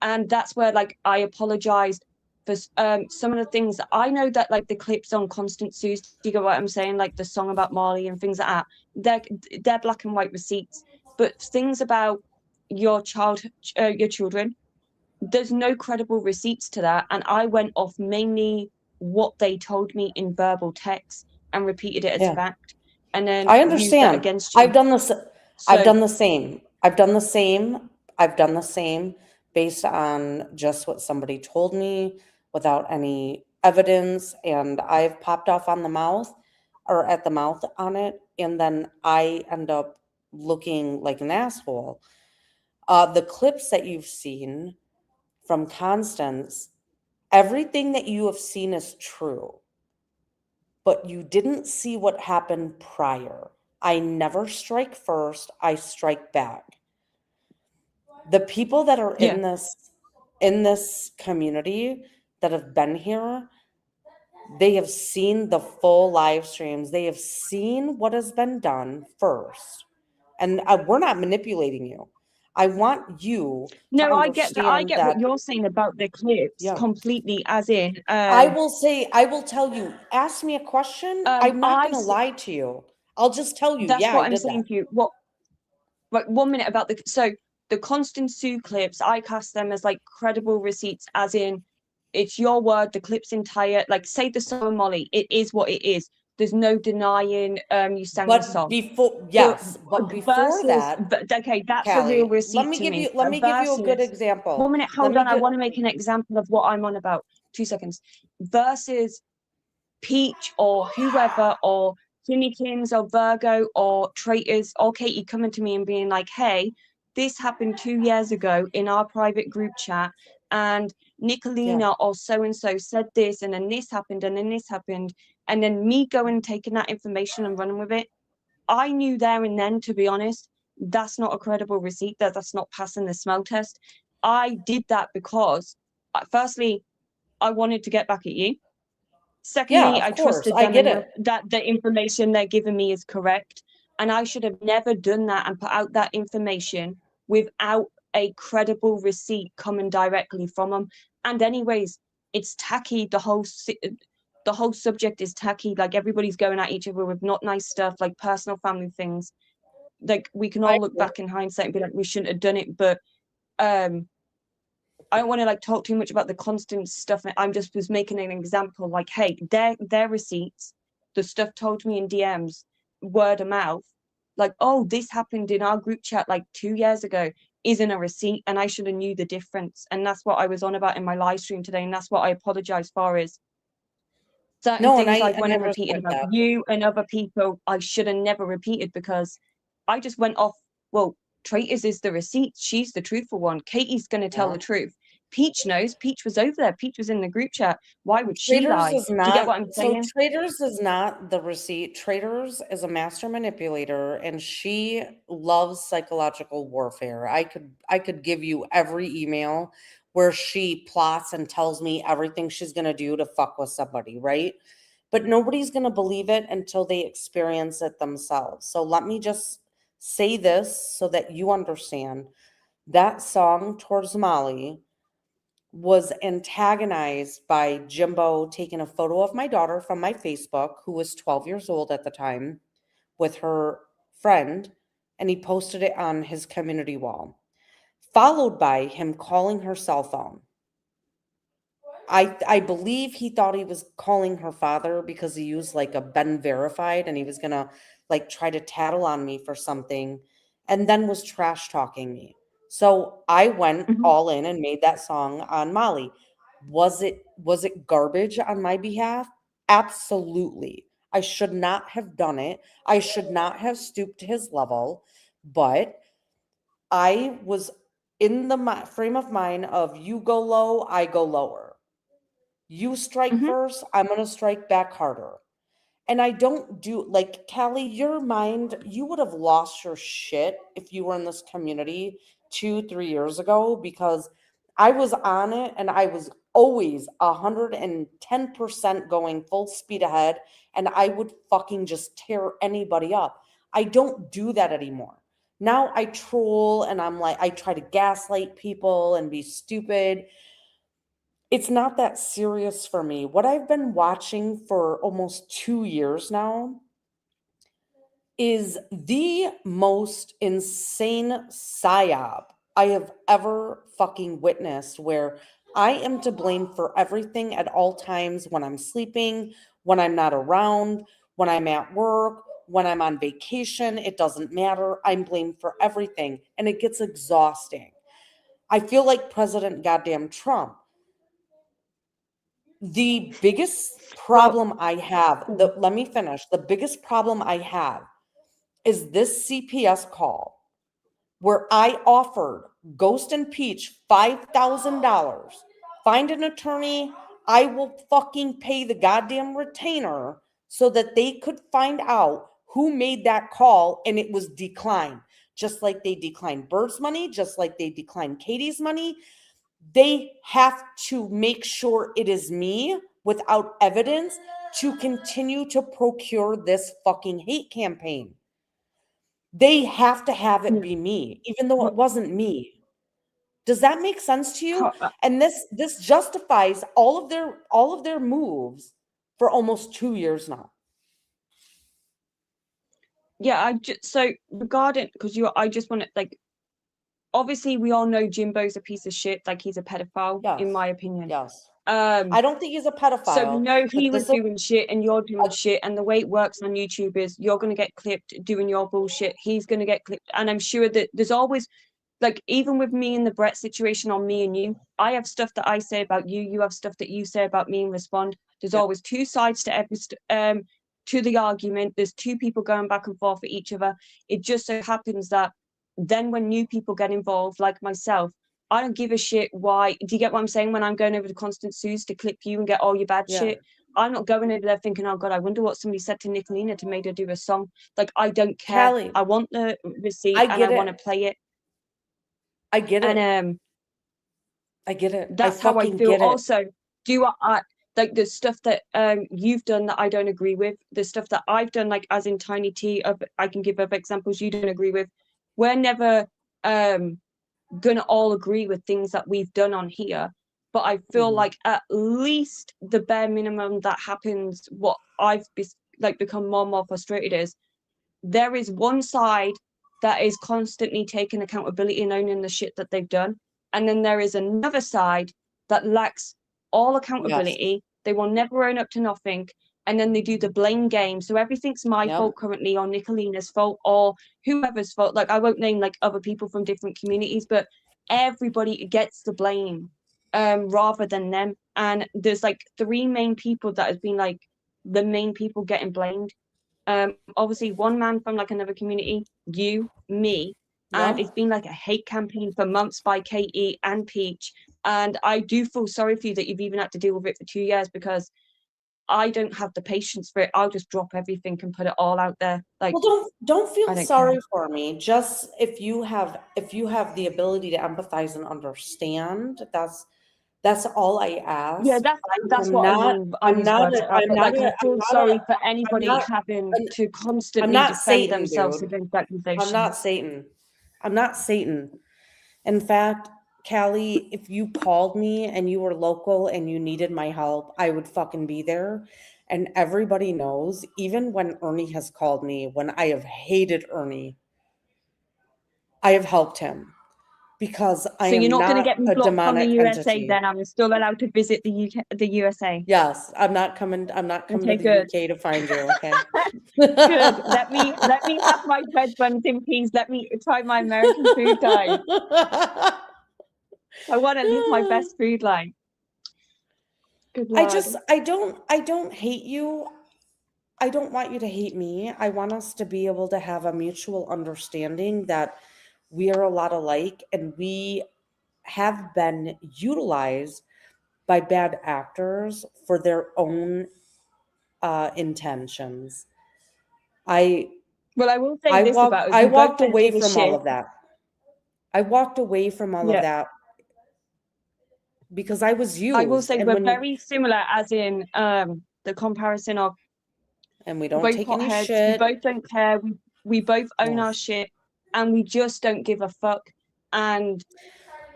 and that's where like I apologized for some of the things that I know, that like the clips on Constant Sue's, do you get what I'm saying, like the song about Marley and things like that, they're black and white receipts. But things about your children, there's no credible receipts to that, and I went off mainly what they told me in verbal text and repeated it as Yeah. fact, and then I used that understand. against you. I've done this. I've So done the same. I've done the same. I've done the same based on just what somebody told me without any evidence. And I've popped off on the mouth or at the mouth on it. And then I end up looking like an asshole. The clips that you've seen from Constance, everything that you have seen is true, but you didn't see what happened prior. I never strike first, I strike back. The people that are yeah, in this community that have been here, they have seen the full live streams. They have seen what has been done first. And we're not manipulating you. I want you to no, I get that. I understand get that. what you're saying about the clips Yeah. completely, as in, I will tell you, ask me a question. I'm not going to lie to you. I'll just tell you, that's yeah, what I I'm did saying that. to you. What, like 1 minute about the Constant Sue clips, I cast them as like credible receipts, as in it's your word, the clip's entire, like say the song Molly, it is what it is. There's no denying you sang the But song. before, yes, but before that, But okay, that's a real Callie, receipt to me. let me give you a good Versus, example. 1 minute, Let hold me on, I get, want to make an example of what I'm on about. 2 seconds. Versus Peach or whoever, or Finnykins or Virgo or Traitors or Katie coming to me and being like, hey, this happened 2 years ago in our private group chat, and Nicolina or so-and-so said this, and then this happened, and then this happened, and then me going and taking that information and running with it. I knew there and then, to be honest, that's not a credible receipt, that's not passing the smell test. I did that because, firstly, I wanted to get back at you. yeah, Secondly, I of course, trusted I them get enough it. that the information they're giving me is correct. And I should have never done that and put out that information without a credible receipt coming directly from them. And anyways, it's tacky. The whole subject is tacky. Like, everybody's going at each other with not nice stuff, like personal family things. Like, we can all look back in hindsight and be like, we shouldn't have done it, but I don't want to like talk too much about the constant stuff. I'm just was making an example, like, hey, their receipts, the stuff told me in DMs, word of mouth, like, oh, this happened in our group chat like 2 years ago, isn't a receipt, and I should have knew the difference. And that's what I was on about in my live stream today, and that's what I apologize for, is certain No, and things I I went and repeated respect about that. you and other people I should have never repeated, because I just went off, well, Traitors is the receipt. She's the truthful one. Katie's going to tell the truth. Peach knows. Peach was over there. Peach was in the group chat. Why would she Traders lie? is Do you get what not I'm saying? Traders is not the receipt. Traders is a master manipulator, and she loves psychological warfare. I could give you every email where she plots and tells me everything she's gonna do to fuck with somebody, right? But nobody's gonna believe it until they experience it themselves. So let me just say this so that you understand. That song towards Molly was antagonized by Jimbo taking a photo of my daughter from my Facebook, who was 12 years old at the time, with her friend, and he posted it on his community wall, followed by him calling her cell phone. I believe he thought he was calling her father because he used like a Ben verified, and he was gonna like try to tattle on me for something, and then was trash talking me. So I went all in and made that song on Molly. Was it garbage on my behalf? Absolutely. I should not have done it. I should not have stooped to his level, but I was in the frame of mind of you go low, I go lower. You strike first, I'm going to strike back harder. And I don't do like Callie, your mind, you would have lost your shit if you were in this community 2, 3 years ago, because I was on it and I was always 110% going full speed ahead, and I would fucking just tear anybody up. I don't do that anymore. Now I troll and I'm like, I try to gaslight people and be stupid. It's not that serious for me. What I've been watching for almost 2 years now is the most insane psyop I have ever fucking witnessed, where I am to blame for everything at all times, when I'm sleeping, when I'm not around, when I'm at work, when I'm on vacation. It doesn't matter. I'm blamed for everything, and it gets exhausting. I feel like President goddamn Trump. The biggest Well, problem I have, let me finish. The biggest problem I have is this CPS call where I offered Ghost and Peach $5,000. Find an attorney. I will fucking pay the goddamn retainer so that they could find out who made that call, and it was declined. Just like they declined Bird's money, just like they declined Katie's money. They have to make sure it is me without evidence to continue to procure this fucking hate campaign. They have to have it be me, even though it wasn't me. Does that make sense to you? And this justifies all of their moves for almost 2 years now. yeah, I just, so regarding, because I just want to, like, obviously we all know Jimbo's a piece of shit, like he's a pedophile, in my opinion. Yes. I don't think he's a pedophile. So we know he but was doing shit and you're doing shit, and the way it works on YouTube is you're going to get clipped doing your bullshit, he's going to get clipped, and I'm sure that there's always, like, even with me and the Brett situation on me and you, I have stuff that I say about you, you have stuff that you say about me and respond. There's always two sides to every to the argument. There's two people going back and forth for each other. It just so happens that then when new people get involved, like myself, I don't give a shit why. Do you get what I'm saying? When I'm going over to Constant Sue's to clip you and get all your bad shit, I'm not going over there thinking, oh God, I wonder what somebody said to Nicolina to make her do a song. Like, I don't care. Callie, I want the receipt I and I get want it. to play it. I get it. And I get it. that's I how I fucking feel. get it. Also, do I like the stuff that you've done that I don't agree with, the stuff that I've done, like as in Tiny T, of I can give up examples you don't agree with. We're never gonna all agree with things that we've done on here. But I feel like at least the bare minimum that happens, what I've become more and more frustrated is, there is one side that is constantly taking accountability and owning the shit that they've done. And then there is another side that lacks all accountability. They will never own up to nothing. And then they do the blame game. So everything's my fault currently, or Nicolina's fault, or whoever's fault. Like, I won't name like other people from different communities, but everybody gets the blame rather than them. And there's like 3 main people that has been like the main people getting blamed. Obviously one man from like another community, you, me, and it's been like a hate campaign for months by Katie and Peach. And I do feel sorry for you that you've even had to deal with it for 2 years, because I don't have the patience for it. I'll just drop everything and put it all out there. Like, well, don't feel don't sorry care. for me. Just if you have the ability to empathize and understand, that's all I ask. Yeah, that's what I use words about. But like, I feel sorry for anybody having to constantly defend Satan, themselves dude. against accusations. I'm not Satan. I'm not Satan. In fact, Callie, if you called me and you were local and you needed my help, I would fucking be there. And everybody knows, even when Ernie has called me, when I have hated Ernie, I have helped him because I So am you're not going to not get me a blocked from the demonic USA entity. then? I'm still allowed to visit the UK, the USA. Yes, I'm not coming Okay, to the good. UK to find you, okay? Good. Let me have my bread buns in peace. Let me try my American food, guys. I want at least my best food line. Good Lord. I don't hate you. I don't want you to hate me. I want us to be able to have a mutual understanding that we are a lot alike and we have been utilized by bad actors for their own intentions. Well, I will say this about us. I We both walked don't away give a from all shit. of that. I walked away from all of that because I was used. I will say and we're when very similar, as in the comparison of and we don't both take any hotheads. shit. We both don't care. We both own our Yes. shit, and we just don't give a fuck. And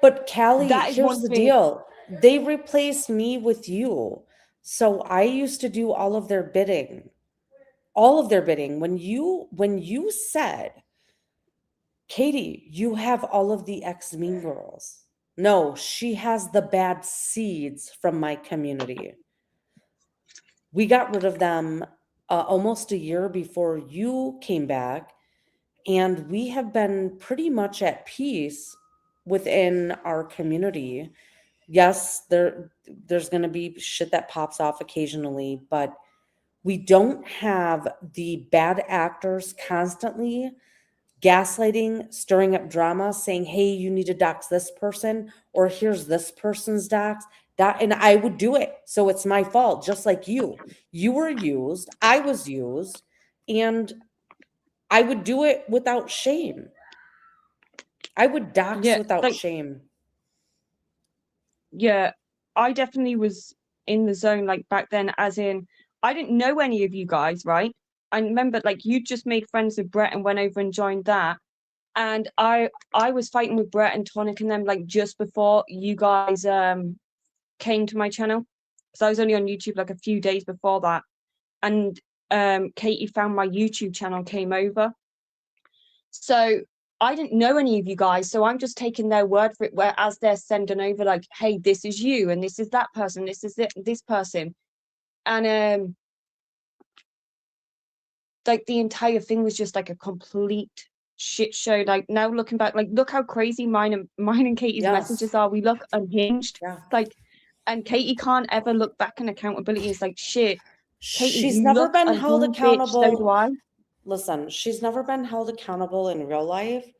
But Callie, that is here's one the thing. deal. They replaced me with you. So I used to do all of their bidding. All of their bidding. When you said, Katie, you have all of the ex-Mean Girls. No, she has the bad seeds from my community. We got rid of them almost a year before you came back, and we have been pretty much at peace within our community. Yes, there's going to be shit that pops off occasionally, but we don't have the bad actors constantly gaslighting, stirring up drama, saying, hey, you need to dox this person, or here's this person's dox. And I would do it. So it's my fault, just like you. You were used, I was used, and I would do it without shame. I would dox without shame. Yeah, I definitely was in the zone like back then, as in I didn't know any of you guys, right? I remember like you just made friends with Brett and went over and joined that. And I was fighting with Brett and Tonic and them like just before you guys came to my channel. Because I was only on YouTube like a few days before that. And Katie found my YouTube channel, came over. So I didn't know any of you guys, so I'm just taking their word for it, whereas they're sending over like, hey, this is you, and this is that person, this is this person. And like the entire thing was just like a complete shit show. Like now looking back, like look how crazy mine and Katie's messages are. We look unhinged. Like, and Katie can't ever look back in accountability. It's like shit. Katie, She's never been held accountable. Bitch, so do I. Listen, she's never been held accountable in real life.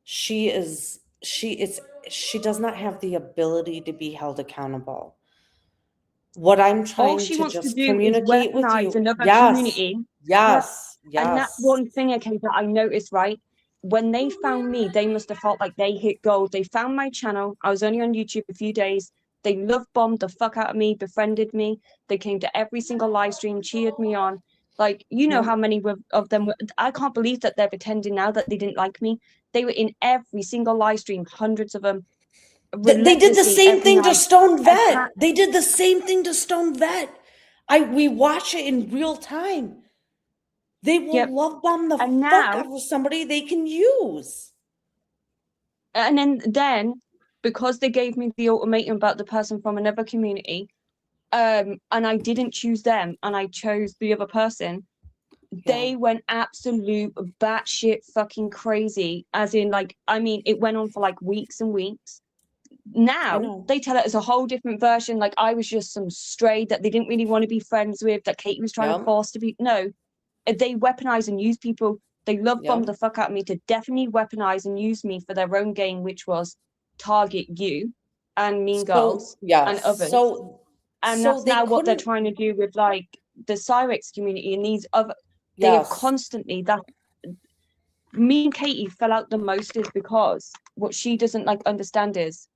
She does not have the ability to be held accountable. What I'm trying to just communicate with you. Another community. Yes. And that's one thing, okay, that I noticed, right? When they found me, they must have felt like they hit gold. They found my channel. I was only on YouTube a few days. They love bombed the fuck out of me, befriended me. They came to every single live stream, cheered me on. Like, you know Yeah. how many of them were. I can't believe that they're pretending now that they didn't like me. They were in every single live stream, hundreds of them, They did the relentlessly same every thing to night. Stone Vet. Attack. They did the same thing to Stone Vet. We watch it in real time. They will Yep. love bomb the And fuck now, out of somebody they can use. and then because they gave me the ultimatum about the person from another community, and I didn't choose them, and I chose the other person. They Yeah. went absolute batshit fucking crazy. As in, like, I mean, it went on for like weeks and weeks. I Now know. they tell it as a whole different version. Like, I was just some stray that they didn't really want to be friends with, that Katie was trying to Yep. force to be. No, they weaponize and use people. They love bomb Yep. the fuck out of me to definitely weaponize and use me for their own game, which was target you and Mean Girls So yeah. and others. And So that's they now what they're couldn't. trying to do with like the Cyrex community and these other. They have Yes. constantly that. Me and Katie fell out the most is because what she doesn't like understand is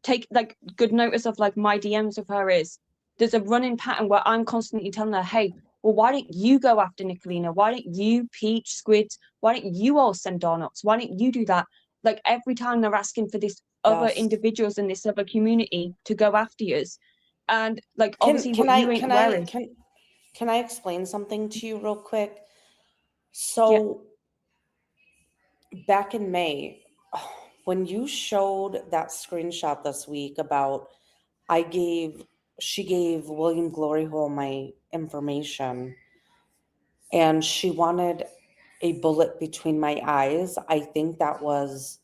take like good notice of like my DMs with her is there's a running pattern where I'm constantly telling her, hey, well, why don't you go after Nicolina? Why don't you Peach, Squids? Why don't you all send Darnox? Why don't you do that? Like every time they're asking for this other Yes. individuals in this other community to go after us. And like obviously Can what you ain't wearing. Can I explain something to you real quick? So back in May, when you showed that screenshot this week about she gave William Glory Hole my information and she wanted a bullet between my eyes. I think that was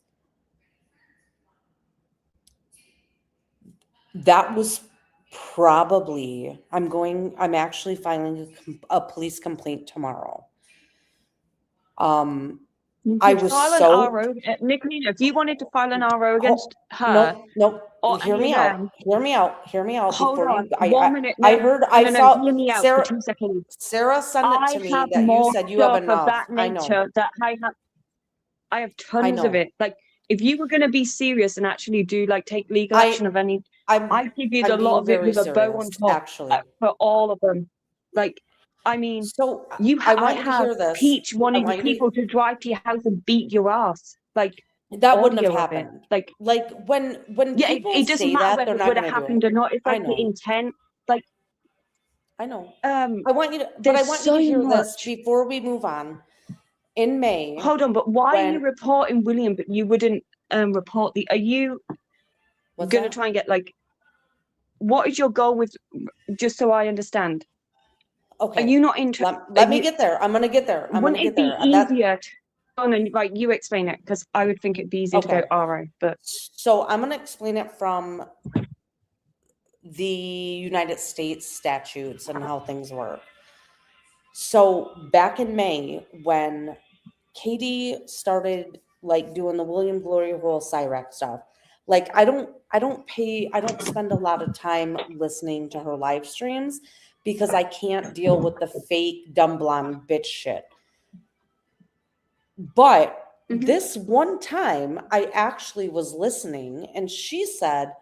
probably, I'm actually filing a police complaint tomorrow. You I could was file an so RO. Nicolina, if you wanted to file an RO against her no, or hear any me of out. them, Hear me out hold before on you. 1 minute. I No, heard. no, I no, no. saw Hear me out for 2 seconds. Sarah sent it I to me have that you more said you have stuff of enough. that I know. nature that I have I tons of know. it. Like if you were going to be serious and actually do like take legal action of any, I'd give you the I'm lot being of it very with a bow on serious, top actually. for all of them. Like, I mean, So I want you to have hear this. Peach I wanting want you people to drive to your house and beat your ass. Like that wouldn't have audio of it. happened. Like when yeah, people it doesn't say matter that, they're whether it not would have going to do happened it. or not. It's I like the know. intent. Like I know. I want you to, but there's I want you so to hear this much. before we move on. In May, Hold on, but why are you when reporting William, but you wouldn't report the? Are you what's gonna that? try and get like? What is your goal with? Just so I understand. Okay. Are you not into? Let me get there. I'm gonna get there. Wouldn't it be easier? Oh no, right. You explain it because I would think it'd be easier to go RO. But so I'm gonna explain it from the United States statutes and how things work. So back in May, when Katie started like doing the William Glory Hole Cyrex stuff, like I don't spend a lot of time listening to her live streams because I can't deal with the fake dumb blonde bitch shit. But this one time I actually was listening and she said,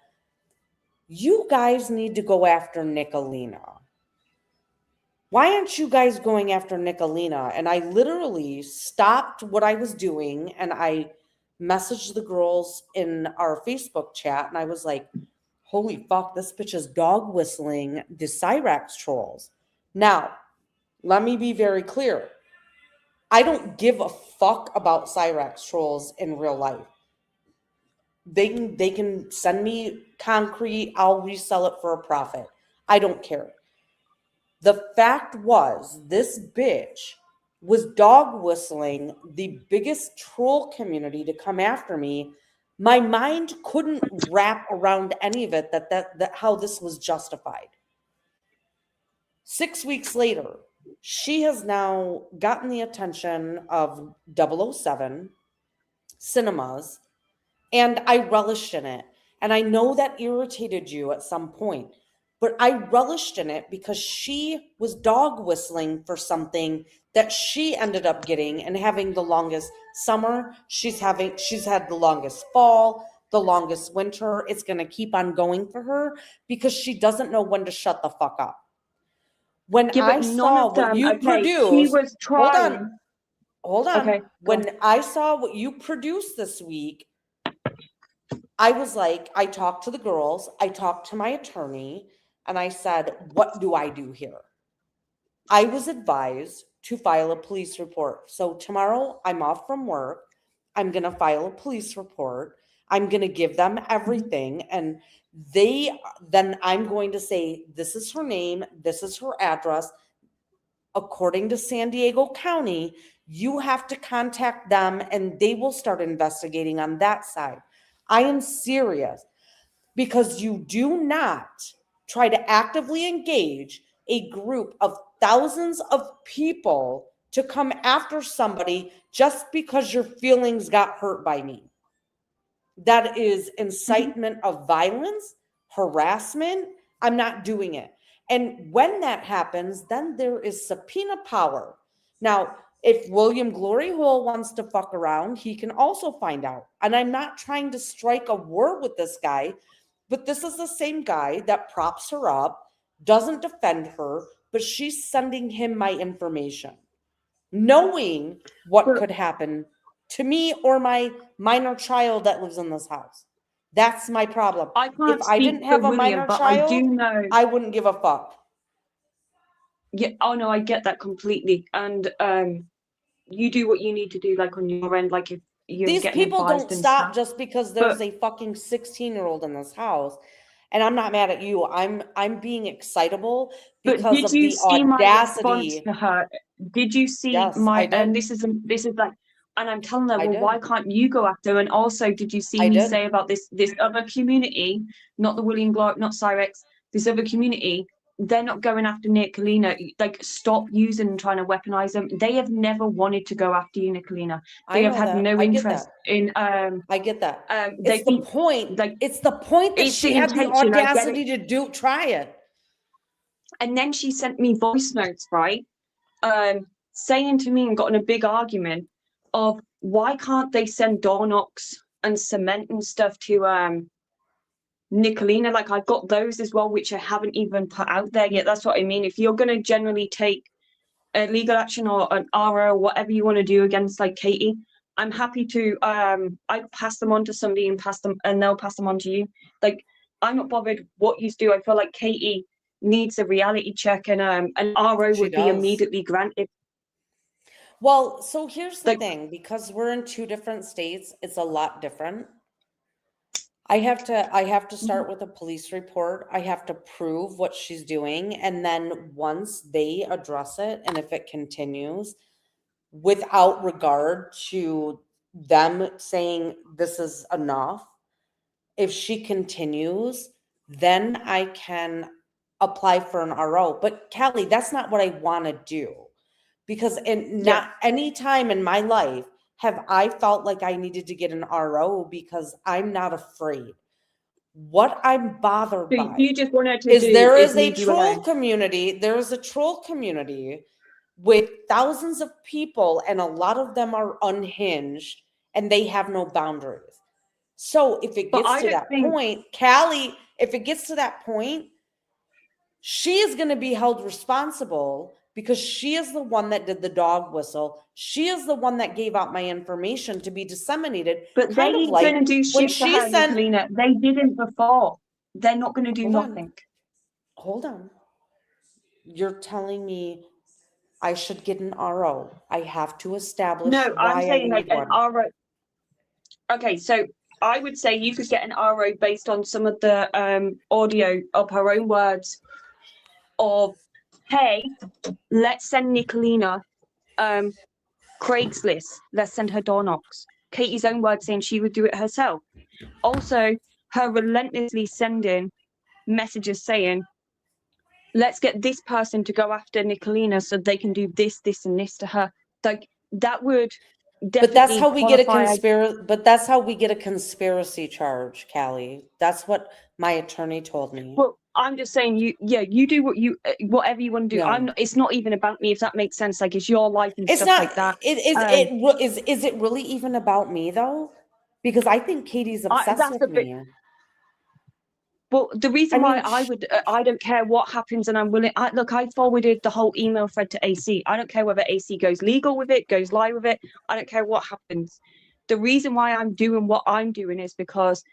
you guys need to go after Nicolina. Why aren't you guys going after Nicolina? And I literally stopped what I was doing and I messaged the girls in our Facebook chat and I was like, holy fuck, this bitch is dog whistling the Cyrax trolls. Now, let me be very clear. I don't give a fuck about Cyrax trolls in real life. They can send me concrete, I'll resell it for a profit. I don't care. The fact was, this bitch was dog whistling the biggest troll community to come after me. My mind couldn't wrap around any of it that how this was justified. 6 weeks later, she has now gotten the attention of 007 cinemas, and I relished in it. And I know that irritated you at some point, but I relished in it because she was dog whistling for something that she ended up getting and having the longest summer. She's had the longest fall, the longest winter. It's going to keep on going for her because she doesn't know when to shut the fuck up. When Yeah, I but none saw of what them. you Okay, she produced, was hold trying. on, hold on. Okay, go on. When I saw what you produced this week, I was like, I talked to the girls, I talked to my attorney, and I said, what do I do here? I was advised to file a police report. So tomorrow I'm off from work. I'm going to file a police report. I'm going to give them everything. And then I'm going to say, this is her name, this is her address. According to San Diego County, you have to contact them and they will start investigating on that side. I am serious, because you do not try to actively engage a group of thousands of people to come after somebody just because your feelings got hurt by me. That is incitement of violence, harassment. I'm not doing it. And when that happens, then there is subpoena power. Now, if William Glory Hole wants to fuck around, he can also find out. And I'm not trying to strike a war with this guy, but this is the same guy that props her up, doesn't defend her, but she's sending him my information, knowing what But could happen to me or my minor child that lives in this house. That's my problem. I If can't I speak didn't for have a William, minor but I do child, know. I wouldn't give a fuck. Yeah. Oh no, I get that completely. And you do what you need to do, like on your end, like if you're These getting people advised don't and stop stuff. just because there's But a fucking 16-year-old in this house. And I'm not mad at you. I'm being excitable because did of you the see my response audacity. to her? Did you see Yes, my? I And did. this is like, and I'm telling her, I well, did. why can't you go after? And also, did you see I me did. say about this other community, not the William Glory, not Cyrex, this other community? They're not going after Nicolina. Like, stop using and trying to weaponize them. They have never wanted to go after you, Nicolina. I They have know had that. no I get interest that. in I get that. they It's the think point. like It's the point that it's she the had the intention. I get it. audacity to try it. And then she sent me voice notes, right? Saying to me and got in a big argument of why can't they send door knocks and cement and stuff to Nicolina? Like, I've got those as well, which I haven't even put out there yet. That's what I mean. If you're gonna generally take a legal action or an RO or whatever you want to do against like Katie, I'm happy to I pass them on to somebody and they'll pass them on to you. Like, I'm not bothered what you do. I feel like Katie needs a reality check and an RO She would be does. immediately granted. Well, so here's the Like, thing, because we're in two different states, it's a lot different. I have to start with a police report. I have to prove what she's doing. And then once they address it, and if it continues, without regard to them saying this is enough, if she continues, then I can apply for an RO. But Callie, that's not what I want to do. Because in yeah. not any time in my life have I felt like I needed to get an RO, because I'm not afraid. What I'm bothered So by you just wanted to is do there is is a leave you troll alone. community. There is a troll community with thousands of people, and a lot of them are unhinged and they have no boundaries. So if it But gets I to don't that think point, Callie, if it gets to that point, she is going to be held responsible because she is the one that did the dog whistle. She is the one that gave out my information to be disseminated. but they Kind of ain't like gonna do when shit to she her, sent, Nicolina. They didn't before. They're not gonna do hold on, nothing. hold on. You're telling me I should get an RO. I have to establish No, I'm why I saying like need an one. RO. Okay, so I would say you could get an RO based on some of the audio of her own words of, hey, let's send Nicolina Craigslist, let's send her door knocks. Katie's own words saying she would do it herself. Also, her relentlessly sending messages saying, let's get this person to go after Nicolina so they can do this, this, and this to her. Like, that would But that's definitely how we get a qualify. but that's how we get a conspiracy charge, Callie. That's what my attorney told me. Well, I'm just saying, you do whatever you want to do. No. It's not even about me, if that makes sense. Like, it's your life and It's stuff not, like that. is it really even about me though? Because I think Katie's obsessed That's with the bit. me. But the reason I why mean, I would, I don't care what happens, and I'm willing. Look, I forwarded the whole email thread to AC. I don't care whether AC goes legal with it, goes live with it. I don't care what happens. The reason why I'm doing what I'm doing is because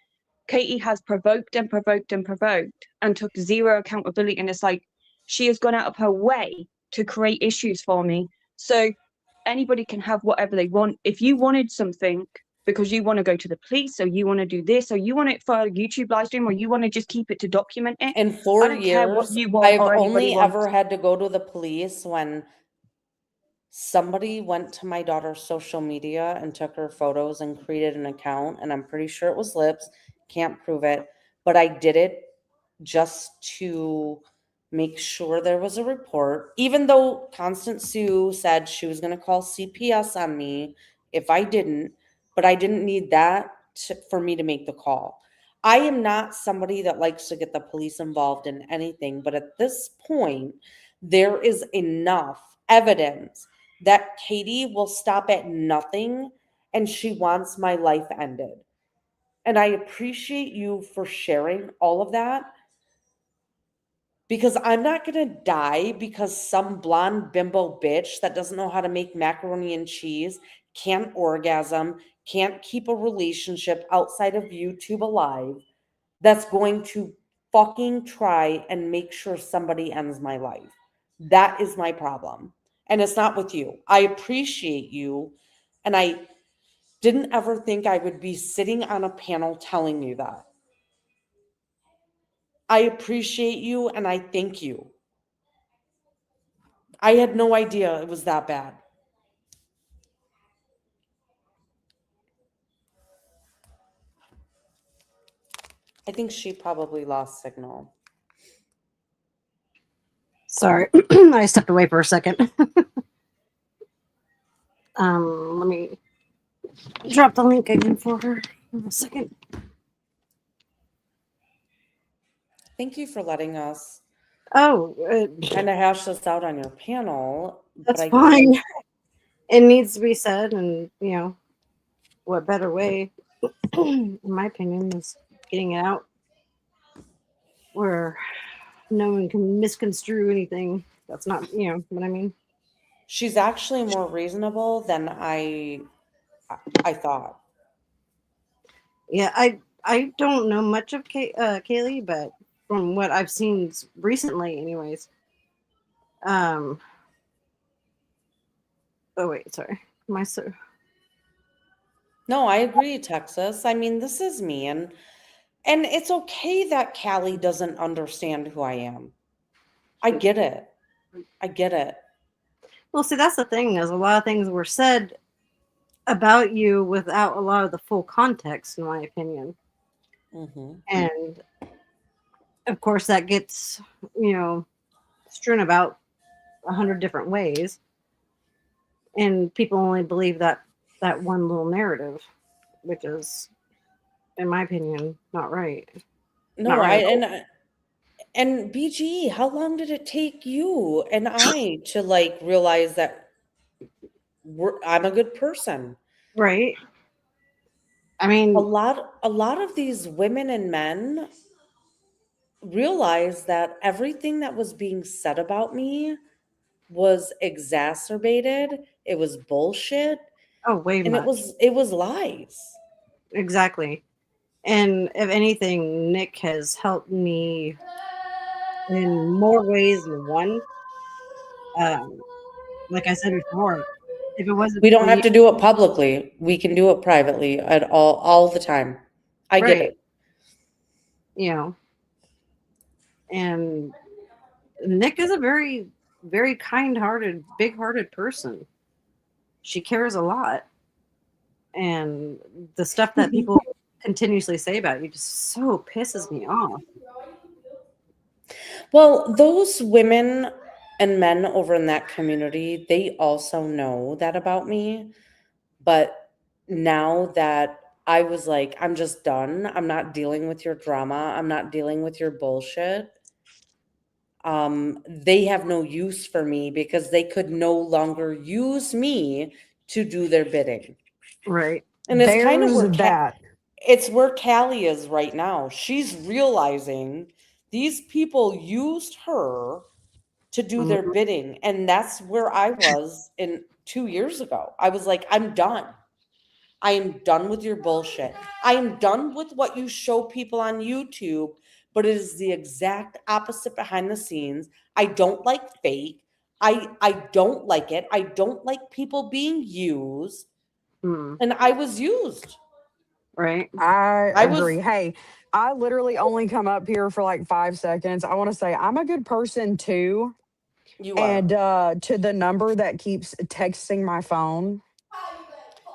Katie has provoked and provoked and provoked and took zero accountability. And it's like she has gone out of her way to create issues for me. So anybody can have whatever they want. If you wanted something because you want to go to the police, or you want to do this, or you want it for a YouTube live stream, or you want to just keep it to document it, in I 4 don't care what years, you want I've or anybody only wants. ever had to go to the police when somebody went to my daughter's social media and took her photos and created an account, and I'm pretty sure it was Lips. Can't prove it, but I did it just to make sure there was a report, even though Constant Sue said she was going to call CPS on me if I didn't, but I didn't need that for me to make the call. I am not somebody that likes to get the police involved in anything, but at this point, there is enough evidence that Katie will stop at nothing and she wants my life ended. And I appreciate you for sharing all of that, because I'm not going to die because some blonde bimbo bitch that doesn't know how to make macaroni and cheese, can't orgasm, can't keep a relationship outside of YouTube alive, that's going to fucking try and make sure somebody ends my life. That is my problem. And it's not with you. I appreciate you. And I didn't ever think I would be sitting on a panel telling you that. I appreciate you and I thank you. I had no idea it was that bad. I think she probably lost signal. Sorry, I stepped away for a second. Let me drop the link again for her in a second. Thank you for letting us Oh, kind of hash this out on your panel. that's but fine. It needs to be said, and what better way, in my opinion, is getting it out where no one can misconstrue anything. That's not, what I mean. She's actually more reasonable than I thought. Yeah, I don't know much of Kaylee, but from what I've seen recently, anyways. Oh wait, sorry, No, I agree, Texas. I mean, this is me, and it's okay that Callie doesn't understand who I am. I get it. I get it. Well, see, that's the thing, is a lot of things were said about you without a lot of the full context, in my opinion. Mm-hmm. And of course, that gets strewn about 100 different ways, and people only believe that one little narrative, which is, in my opinion, not right. No, Not right. and BG, how long did it take you and I to realize that I'm a good person? Right. I mean, A lot of these women and men realized that everything that was being said about me was exacerbated, it was bullshit, way and much. it was lies. Exactly. And if anything, Nick has helped me in more ways than one. Like I said before, if it wasn't We for don't have you, to do it publicly. We can do it privately at all the time. I get right, it. and Nick is a very, very kind-hearted, big-hearted person. She cares a lot, and the stuff that people continuously say about you just so pisses me off. Well, those women and men over in that community, they also know that about me. But now that I was like, I'm just done. I'm not dealing with your drama. I'm not dealing with your bullshit. They have no use for me because they could no longer use me to do their bidding. Right. And it's kind of There's where that. it's where Callie is right now. She's realizing these people used her to do their Mhm. bidding. And that's where I was in 2 years ago. I was like, I'm done. I am done with your bullshit. I am done with what you show people on YouTube, but it is the exact opposite behind the scenes. I don't like fake. I don't like it. I don't like people being used. Mm. And I was used. Right. I I was agree. Hey, I literally only come up here for like 5 seconds. I want to say I'm a good person too. you are. And to the number that keeps texting my phone,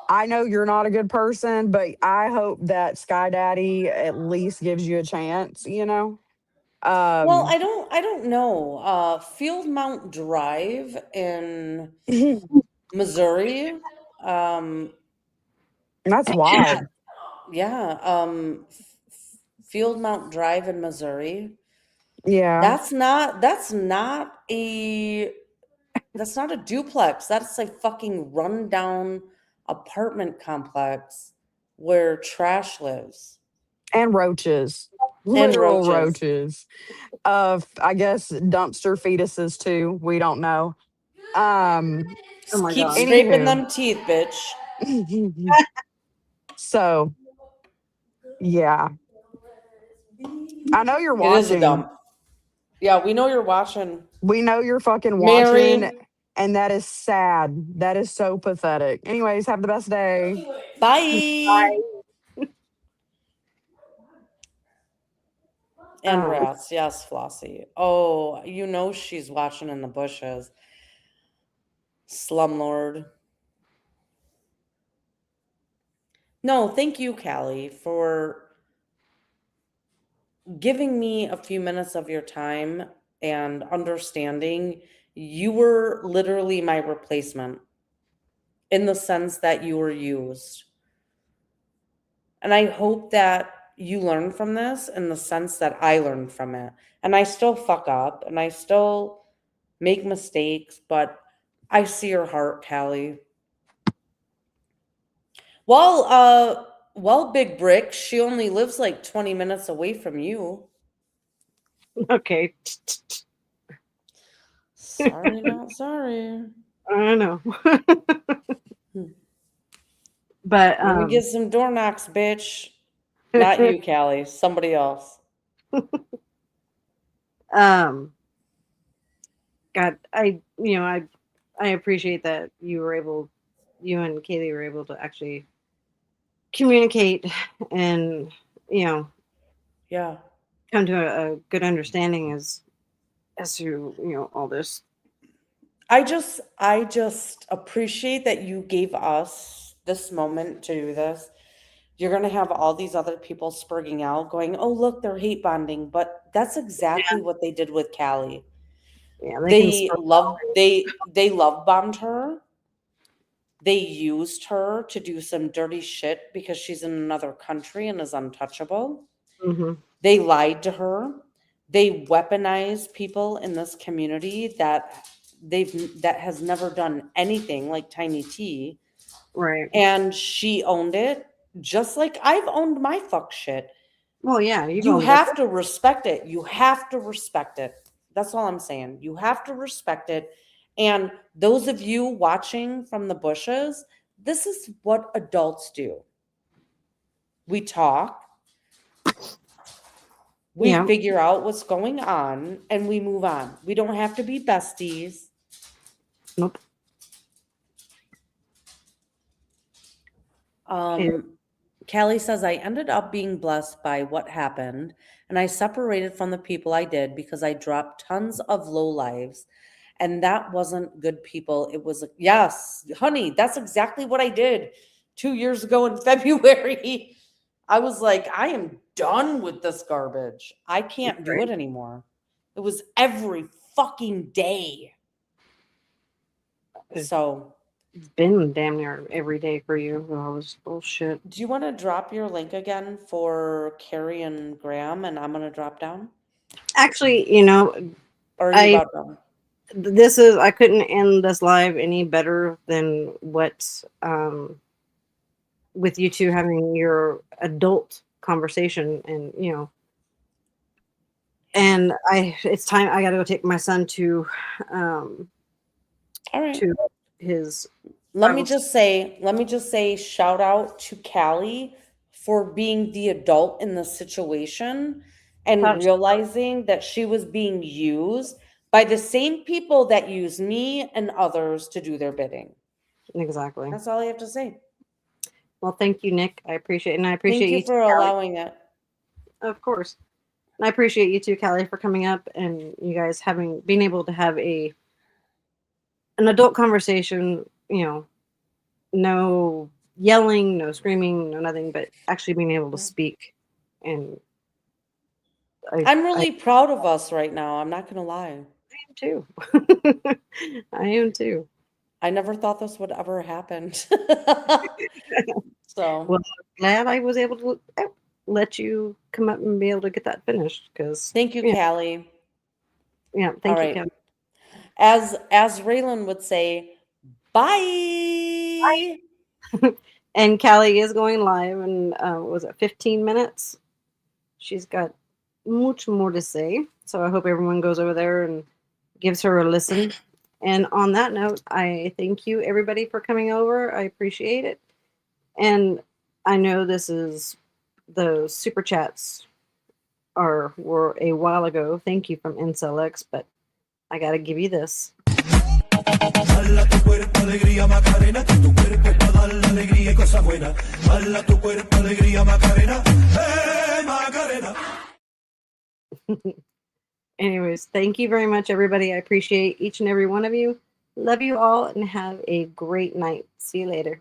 I know you're not a good person, but I hope that Sky Daddy at least gives you a chance, you know? Well, Um, I don't know. Field Mount Drive in Missouri. that's wild. Yeah, Field Mount Drive in Missouri. Yeah. That's not a duplex. That's a fucking rundown apartment complex where trash lives And roaches, and literal roaches. roaches. I guess dumpster fetuses too. We don't know. Um, Oh my Keep god. scraping anywho. them teeth, bitch. So, yeah. I know you're It is a watching. dump. Yeah, we know you're watching. We know you're fucking watching, Mary, and that is sad. That is so pathetic. Anyways, have the best day. bye. And Um, rats, yes, Flossie. Oh, you know she's watching in the bushes. Slumlord. No, thank you, Callie, for giving me a few minutes of your time and understanding. You were literally my replacement in the sense that you were used. And I hope that you learn from this in the sense that I learned from it. And I still fuck up and I still make mistakes, but I see your heart, Callie. Well, Big Brick, she only lives like 20 minutes away from you. okay. Sorry, not sorry. I know. Hmm. But Let me get some door knocks, bitch. Not you, Callie. Somebody else. um God, I appreciate that you and Kaylee were able to actually communicate and, you know, Yeah. come to a good understanding as to, all this. I just appreciate that you gave us this moment to do this. You're gonna have all these other people spurging out, going, "Oh, look, they're hate bonding," but that's exactly what they did with Callie. Yeah, they can They spread love they love bombed her. They used her to do some dirty shit because she's in another country and is untouchable. Mhm. They lied to her. They weaponized people in this community that has never done anything like Tiny T, Right. and she owned it just like I've owned my fuck shit. Well, yeah, you've You owned it. have to respect it. You have to respect it. That's all I'm saying. You have to respect it. And those of you watching from the bushes, this is what adults do. We talk, we Yeah. figure out what's going on, and we move on. We don't have to be besties. Nope. It, Callie says, I ended up being blessed by what happened, and I separated from the people I did because I dropped tons of low lives, and that wasn't good people. It was, yes, honey, that's exactly what I did 2 years ago in February. I was like, I am done with this garbage. I can't do right. it anymore. It was every fucking day. It's So, been damn near every day for you with all this bullshit. do you want to drop your link again for Carrie and Graham, and I'm going to drop down? Actually, Or are you I about done? I couldn't end this live any better than what with you two having your adult conversation, and and it's time. I got to go take my son to All right. to his Let me Bible just say shout out to Callie for being the adult in the situation and study. realizing that she was being used by the same people that use me and others to do their bidding. Exactly. That's all I have to say. Well, thank you, Nick. I appreciate it, and I Thank appreciate you you too, for Callie. allowing it. Of course. And I appreciate you too, Callie, for coming up and you guys being able to have an adult conversation, no yelling, no screaming, no nothing, but actually being able to speak. And I'm I really proud of us right now. I'm not going to lie. am too. I am too. I never thought this would ever happen. So, Well, I'm glad I was able to let you come up and be able to get that finished because, thank you, Callie. yeah, All thank you, right. Callie. As Raylan would say, bye. And Callie is going live in, was it 15 minutes? She's got much more to say. So I hope everyone goes over there and gives her a listen. And on that note, I thank you, everybody, for coming over. I appreciate it. And I know the super chats were a while ago. Thank you from IncelX, but I got to give you this. Bala tu cuerpo, alegría, Macarena, que tu cuerpo es para dar la alegría y cosas buenas. Bala tu cuerpo, alegría, Macarena, Macarena. Anyways, thank you very much, everybody. I appreciate each and every one of you. Love you all and have a great night. See you later.